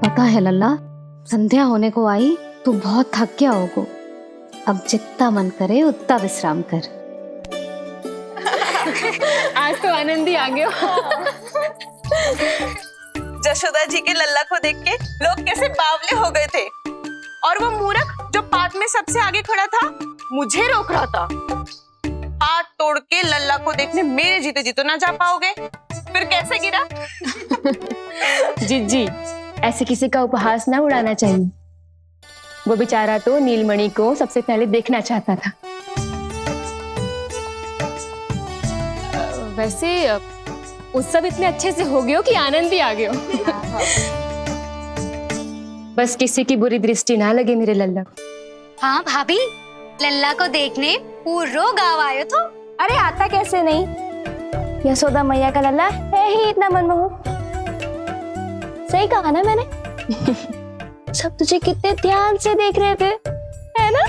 पता है लल्ला, संध्या होने को आई तो बहुत थक गया होगो। अब जितना मन करे उतना विश्राम कर। आज तो आनंद ही आ गया। जशोदा जी के लल्ला को देख के लोग कैसे बावले हो गए थे, और वो मूर्ख जो पार्क में सबसे आगे खड़ा था मुझे रोक रहा था। हाथ तोड़ के लल्ला को देखने मेरे जीते जी तो ना जा पाओगे, फिर कैसे गिरा? जी ऐसे किसी का उपहास ना उड़ाना चाहिए। वो बेचारा तो नीलमणि को सबसे पहले देखना चाहता था। वैसे उत्सव इतने अच्छे से हो गयो कि आनंद ही आ गयो। बस किसी की बुरी दृष्टि ना लगे मेरे लल्ला को। हाँ भाभी, लल्ला को देखने पूरा गांव आयो तो। अरे आता कैसे नहीं, यशोदा मैया का लल्ला है ही इतना मनमोहक। सही कहा ना मैंने? सब तुझे कितने ध्यान से देख रहे थे, है ना?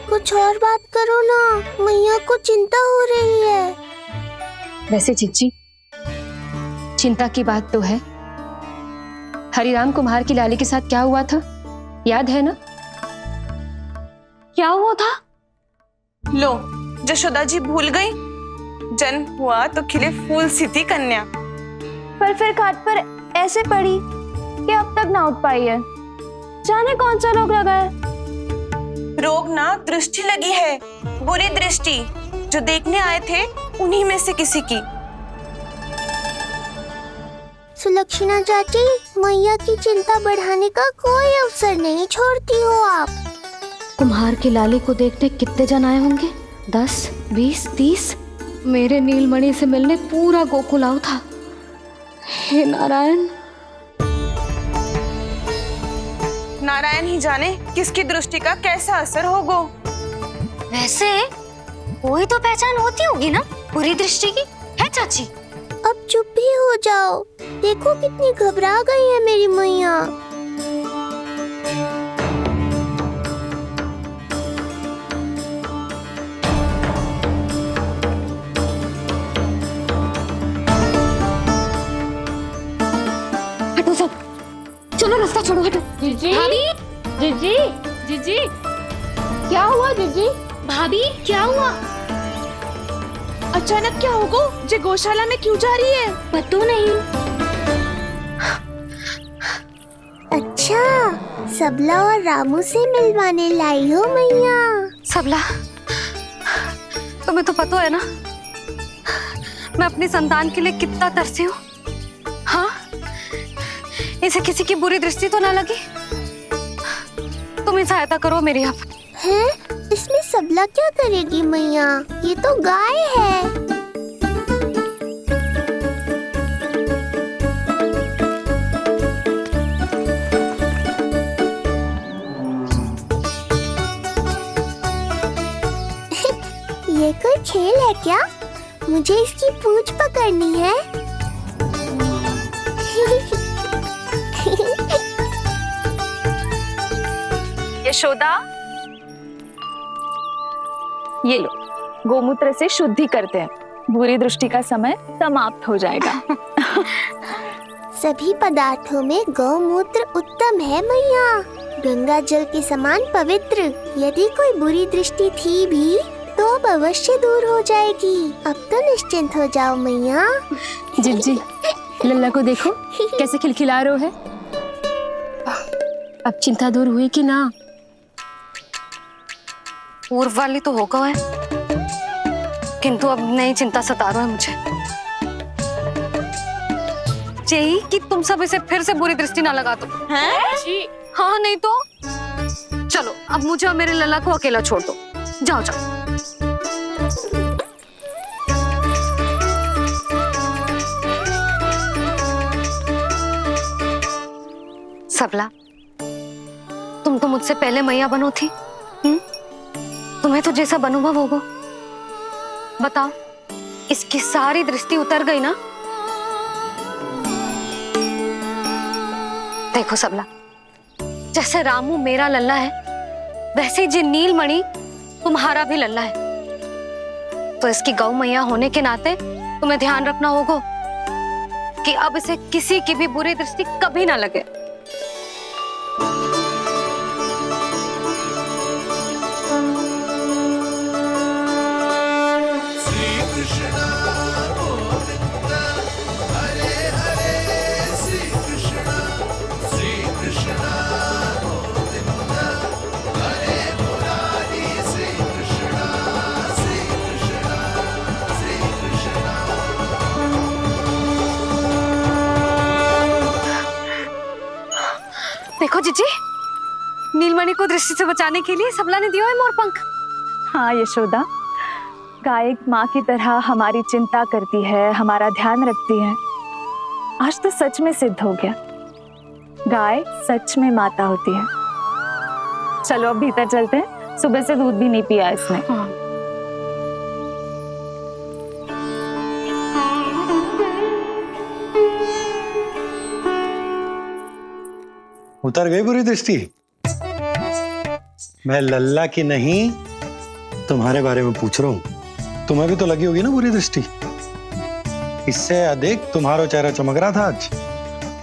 कुछ और बात करो ना, मैया को चिंता हो रही है। वैसे जीजी, चिंता की बात तो है। हरिराम कुम्हार की लाली के साथ क्या हुआ था, याद है ना? क्या हुआ था? लो, जशोदा जी भूल गई। जन्म हुआ तो खिले फूल सी थी कन्या, पर फिर खाट पर ऐसे पड़ी कि अब तक ना उठ पाई है। जाने कौन सा रोग लगा है। रोग ना, दृष्टि लगी है, बुरी दृष्टि। जो देखने आए थे उन्हीं में से किसी की। सुलक्षणा चाची, मैया की चिंता बढ़ाने का कोई अवसर नहीं छोड़ती हो आप। कुम्हार की लाली को देखने कितने जन आए होंगे? 10, 20, 30। मेरे नीलमणि से मिलने पूरा गोकुल आओ था। हे नारायण। नारायण ही जाने किसकी दृष्टि का कैसा असर होगा। वैसे कोई तो पहचान होती होगी ना बुरी दृष्टि की, है चाची? अब चुप भी हो जाओ, देखो कितनी घबरा गई है मेरी मैया। हटो सब, चलो रास्ता छोड़ो, हटो। जीजी, भाभी, जीजी, क्या हुआ जीजी? भाभी क्या हुआ? अचानक क्या होगा? जे गौशाला में क्यों जा रही है? पता नहीं। अच्छा, सबला और रामू से मिलवाने लाई हो मैया। सबला, तुम्हें तो पता है ना मैं अपनी संतान के लिए कितना तरसी हूँ। हाँ, इसे किसी की बुरी दृष्टि तो ना लगी? तुम ही सहायता करो मेरी। आप हैं? इसमें सबला क्या करेगी मैया, ये तो गाय है। ये कोई खेल है क्या? मुझे इसकी पूंछ पकड़नी है। यशोदा, ये लो, गोमूत्र से शुद्धि करते हैं, बुरी दृष्टि का समय समाप्त हो जाएगा। सभी पदार्थों में गौमूत्र उत्तम है मैया, गंगा जल के समान पवित्र। यदि कोई बुरी दृष्टि थी भी तो अब अवश्य दूर हो जाएगी। अब तो निश्चिंत हो जाओ मैया। जीजी, लल्ला को देखो कैसे खिलखिला रहा है। अब चिंता दूर हुई कि ना? पूर्व वाली तो होगा है, किंतु अब नई चिंता सता रहा है मुझे, यही कि तुम सब इसे फिर से बुरी दृष्टि ना लगा दो। हैं? जी। हाँ नहीं तो चलो अब मुझे और मेरे लल्ला को अकेला छोड़ दो, जाओ जाओ। सबला, तुम तो मुझसे पहले मैया बनो थी, तुम्हें तो जैसा अनुभव होगा, बताओ इसकी सारी दृष्टि उतर गई ना? देखो सबला, जैसे रामू मेरा लल्ला है, वैसे ही जी नीलमणि तुम्हारा भी लल्ला है। तो इसकी गौ मैया होने के नाते तुम्हें ध्यान रखना होगा कि अब इसे किसी की भी बुरी दृष्टि कभी ना लगे। देखो जीजी, नीलमणि को दृष्टि से बचाने के लिए सबला ने दिया है मोरपंख। हाँ यशोदा, गाय माँ की तरह हमारी चिंता करती है, हमारा ध्यान रखती है। आज तो सच में सिद्ध हो गया, गाय सच में माता होती है। चलो अब भीतर चलते हैं, सुबह से दूध भी नहीं पिया इसने। उतर गई बुरी दृष्टि? मैं लल्ला की नहीं तुम्हारे बारे में पूछ रहा हूं। तुम्हें भी तो लगी होगी ना बुरी दृष्टि? इससे अधिक तुम्हारा चेहरा चमक रहा था आज,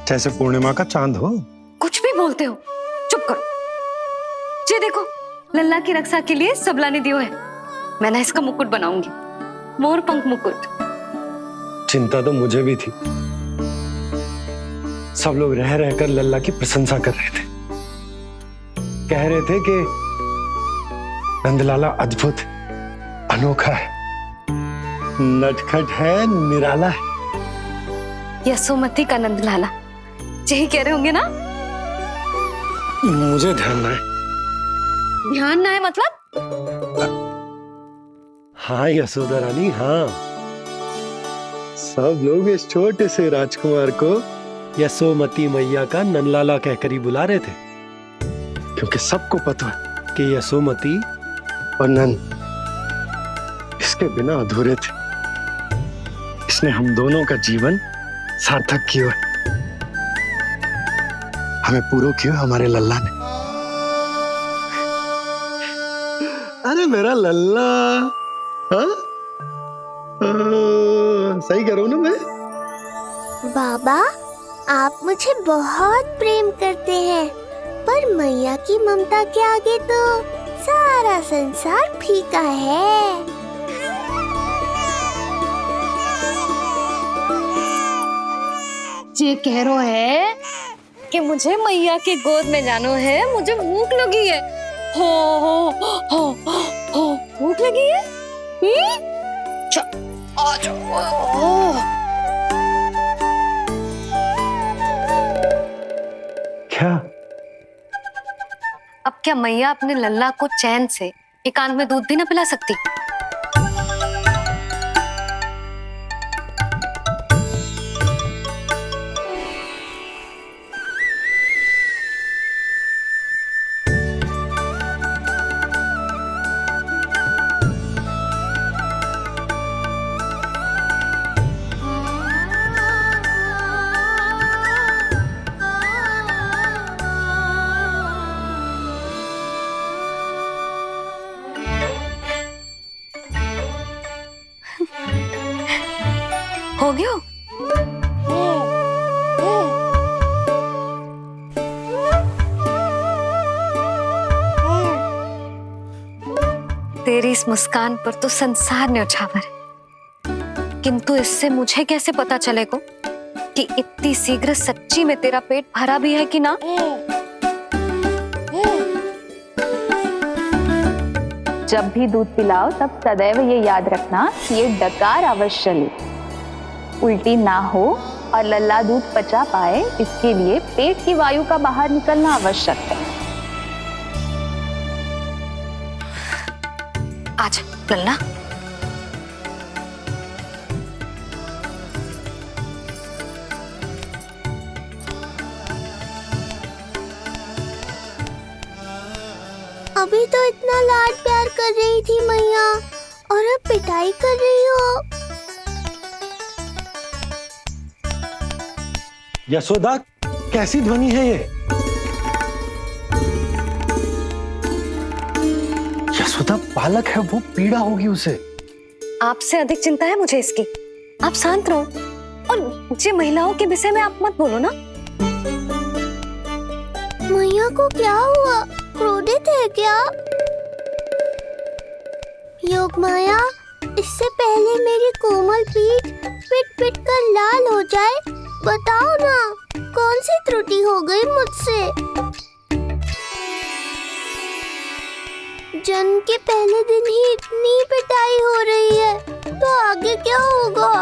जैसे पूर्णिमा का चांद हो। कुछ भी बोलते हो, चुप करो। ये देखो, लल्ला की रक्षा के लिए सबला ने दियो है। मैं ना इसका मुकुट बनाऊंगी, मोरपंख मुकुट। चिंता तो मुझे भी थी। सब लोग रह रहकर लल्ला की प्रशंसा कर रहे थे, कह रहे थे कि नंदलाला अद्भुत, अनोखा है, नटखट है, निराला है। यशोमती का नंदलाला, यही कह रहे होंगे ना? मुझे ध्यान ना है। ध्यान ना है मतलब? हाँ यशोदा रानी, हाँ। सब लोग इस छोटे से राजकुमार को यशोमती मैया का नंदलाला कहकर ही बुला रहे थे, क्योंकि सबको पता है कि यशोमती और नंद इसके बिना अधूरे थे। इसने हम दोनों का जीवन सार्थक किया है, हमें पूरा किया हमारे लल्ला ने। अरे मेरा लल्ला, हाँ? सही कह रहा हूं ना मैं? बाबा, आप मुझे बहुत प्रेम करते हैं, पर मैया की ममता के आगे तो सारा संसार फीका है। ये कह रहा है कि मुझे मैया की गोद में जानो है, मुझे भूख लगी है। हो भूख लगी है? आ जाओ। क्या? अब क्या मैया अपने लल्ला को चैन से एकांत में दूध भी ना पिला सकती? हो गया? तेरी इस मुस्कान पर तो संसार न्यौछावर है, किंतु इससे मुझे कैसे पता चलेगा कि इतनी शीघ्र सच्ची में तेरा पेट भरा भी है कि ना? जब भी दूध पिलाओ तब सदैव ये याद रखना कि ये डकार अवश्य ले, उल्टी ना हो और लल्ला दूध पचा पाए, इसके लिए पेट की वायु का बाहर निकलना आवश्यक है। आज लल्ला, अभी तो इतना लाड प्यार कर रही थी मैया, और अब पिटाई कर रही हो। यशोदा, कैसी ध्वनि है ये? यशोदा, बालक है वो, पीड़ा होगी उसे। आपसे अधिक चिंता है मुझे इसकी। आप शांत रहो, और ये महिलाओं के विषय में आप मत बोलो ना। मैया को क्या हुआ? क्रोधित है क्या? योगमाया, इससे पहले मेरी कोमल पीठ पिट पिट कर लाल हो जाए, बताओ ना कौन सी त्रुटि हो गई मुझसे? जन्म के पहले दिन ही इतनी पिटाई हो रही है, तो आगे क्या होगा?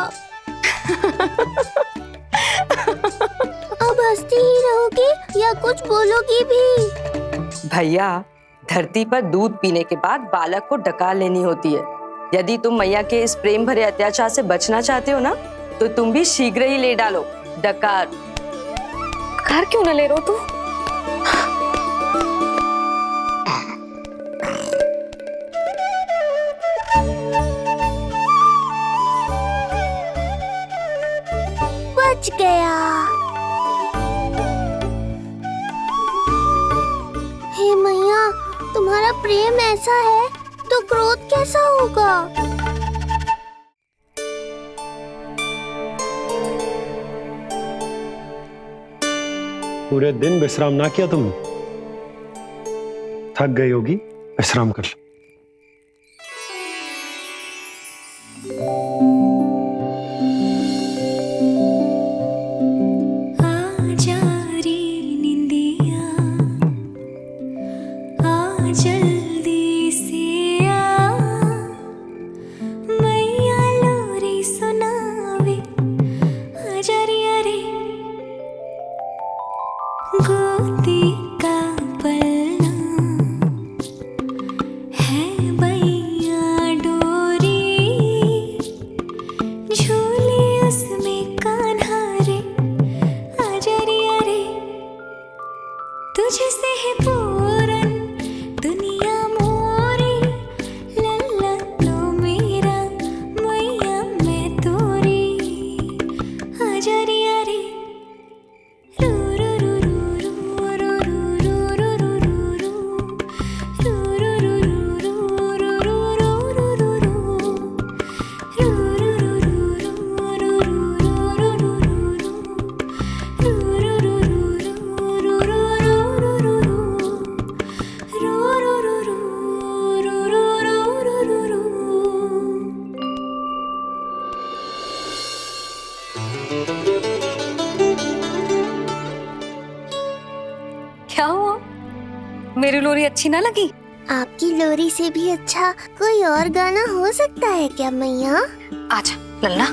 अब हंसती ही रहोगी या कुछ बोलोगी भी? भैया, धरती पर दूध पीने के बाद बालक को डकार लेनी होती है। यदि तुम मैया के इस प्रेम भरे अत्याचार से बचना चाहते हो ना, तो तुम भी शीघ्र ही ले डालो डकार। डकार क्यों न ले रो तू? बच गया। हे मैया, तुम्हारा प्रेम ऐसा है तो क्रोध कैसा होगा? पूरे दिन विश्राम ना किया तुमने? थक गई होगी, विश्राम कर लो। क्या हुआ? मेरी लोरी अच्छी ना लगी? आपकी लोरी से भी अच्छा कोई और गाना हो सकता है क्या मैया? आजा लल्ला।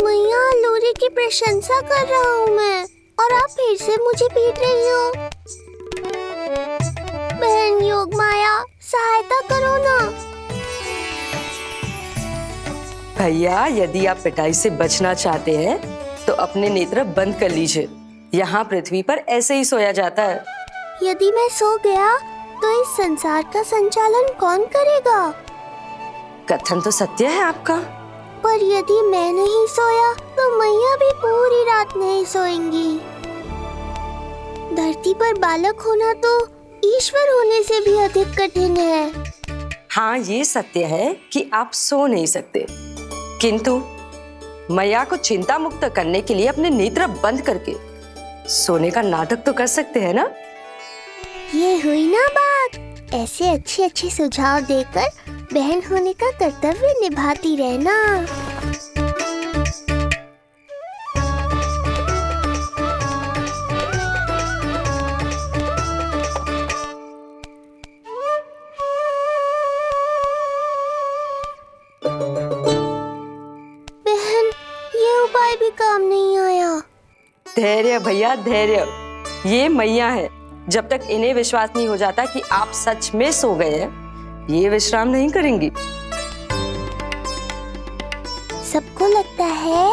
मैया, लोरी की प्रशंसा कर रहा हूँ मैं, और आप फिर से मुझे पीट रही हो। बहन योगमाया, सहायता करो ना। भैया, यदि आप पिटाई से बचना चाहते हैं तो अपने नेत्र बंद कर लीजिए। यहाँ पृथ्वी पर ऐसे ही सोया जाता है। यदि मैं सो गया तो इस संसार का संचालन कौन करेगा? कथन तो सत्य है आपका। पर यदि मैं नहीं सोया तो मैया भी पूरी रात नहीं सोएंगी। धरती पर बालक होना तो ईश्वर होने से भी अधिक कठिन है। हाँ, ये सत्य है कि आप सो नहीं सकते, किंतु मैया को चिंता मुक्त करने के लिए अपने नेत्र बंद करके सोने का नाटक तो कर सकते हैं ना? ये हुई ना बात। ऐसे अच्छे अच्छे सुझाव देकर बहन होने का कर्तव्य निभाती रहना। धैर्य भैया धैर्य, ये मैया है। जब तक इन्हें विश्वास नहीं हो जाता कि आप सच में सो गए हैं, ये विश्राम नहीं करेंगी। सबको लगता है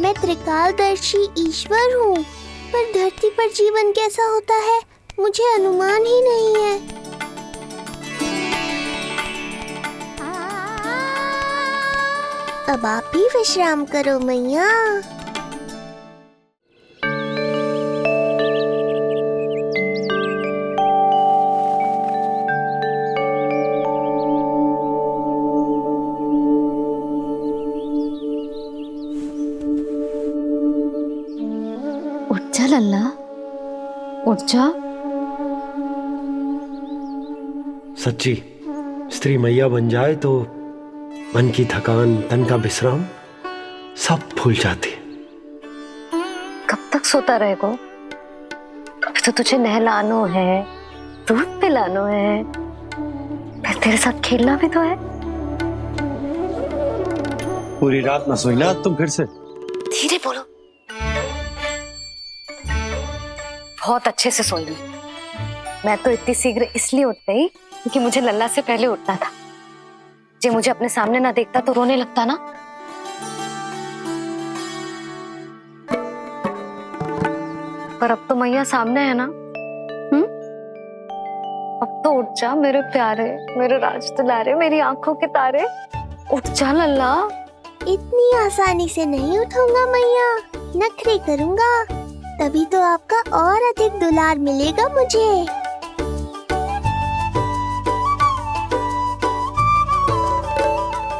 मैं त्रिकालदर्शी ईश्वर हूँ, पर धरती पर जीवन कैसा होता है मुझे अनुमान ही नहीं है। अब आप भी विश्राम करो मैया। उठ जा लल्ला, उठ जा। सच्ची स्त्री मैया बन जाए तो मन की थकान, तन का विश्राम सब भूल जाती है। कब तक सोता रहेगा? अभी तो तुझे नहलानो है, दूध पिलानो है, फिर तेरे साथ खेलना भी तो है। पूरी रात न सोई ना तुम फिर से? धीरे बोलो। बहुत अच्छे से सोई। मैं तो इतनी शीघ्र इसलिए उठ गई क्योंकि मुझे लल्ला से पहले उठना था। जे मुझे अपने सामने ना देखता तो रोने लगता ना। पर अब तो मैया सामने है ना। अब तो उठ जा मेरे प्यारे, मेरे राज दुलारे, मेरी आंखों के तारे। उठ जा लल्ला। इतनी आसानी से नहीं उठूंगा मैया, नखरे करूंगा, तभी तो आपका और अधिक दुलार मिलेगा मुझे।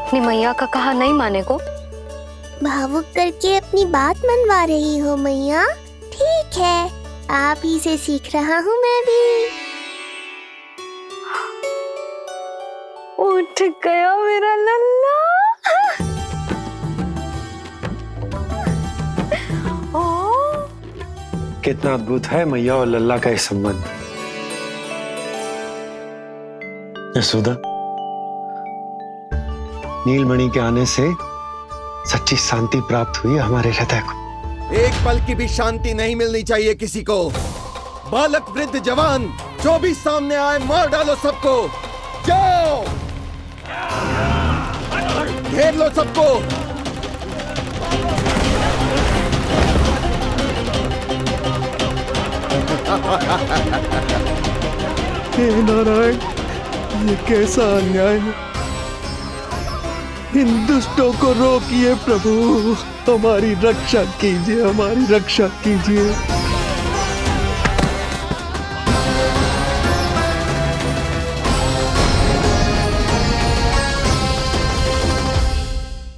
अपनी मैया का कहा नहीं माने को? भावुक करके अपनी बात मनवा रही हो मैया। ठीक है, आप ही से सीख रहा हूँ मैं भी। उठ गया मेरा लल्ला। कितना अद्भुत है मैया और लल्ला का ये संबंध। यशोदा, नीलमणि के आने से सच्ची शांति प्राप्त हुई हमारे हृदय को। एक पल की भी शांति नहीं मिलनी चाहिए किसी को। बालक, वृद्ध, जवान जो भी सामने आए मार डालो सबको। जाओ, घेर लो सबको। हे नारायण, ये कैसा अन्याय है। इन दुष्टों को रोकिए प्रभु, हमारी रक्षा कीजिए, हमारी रक्षा कीजिए।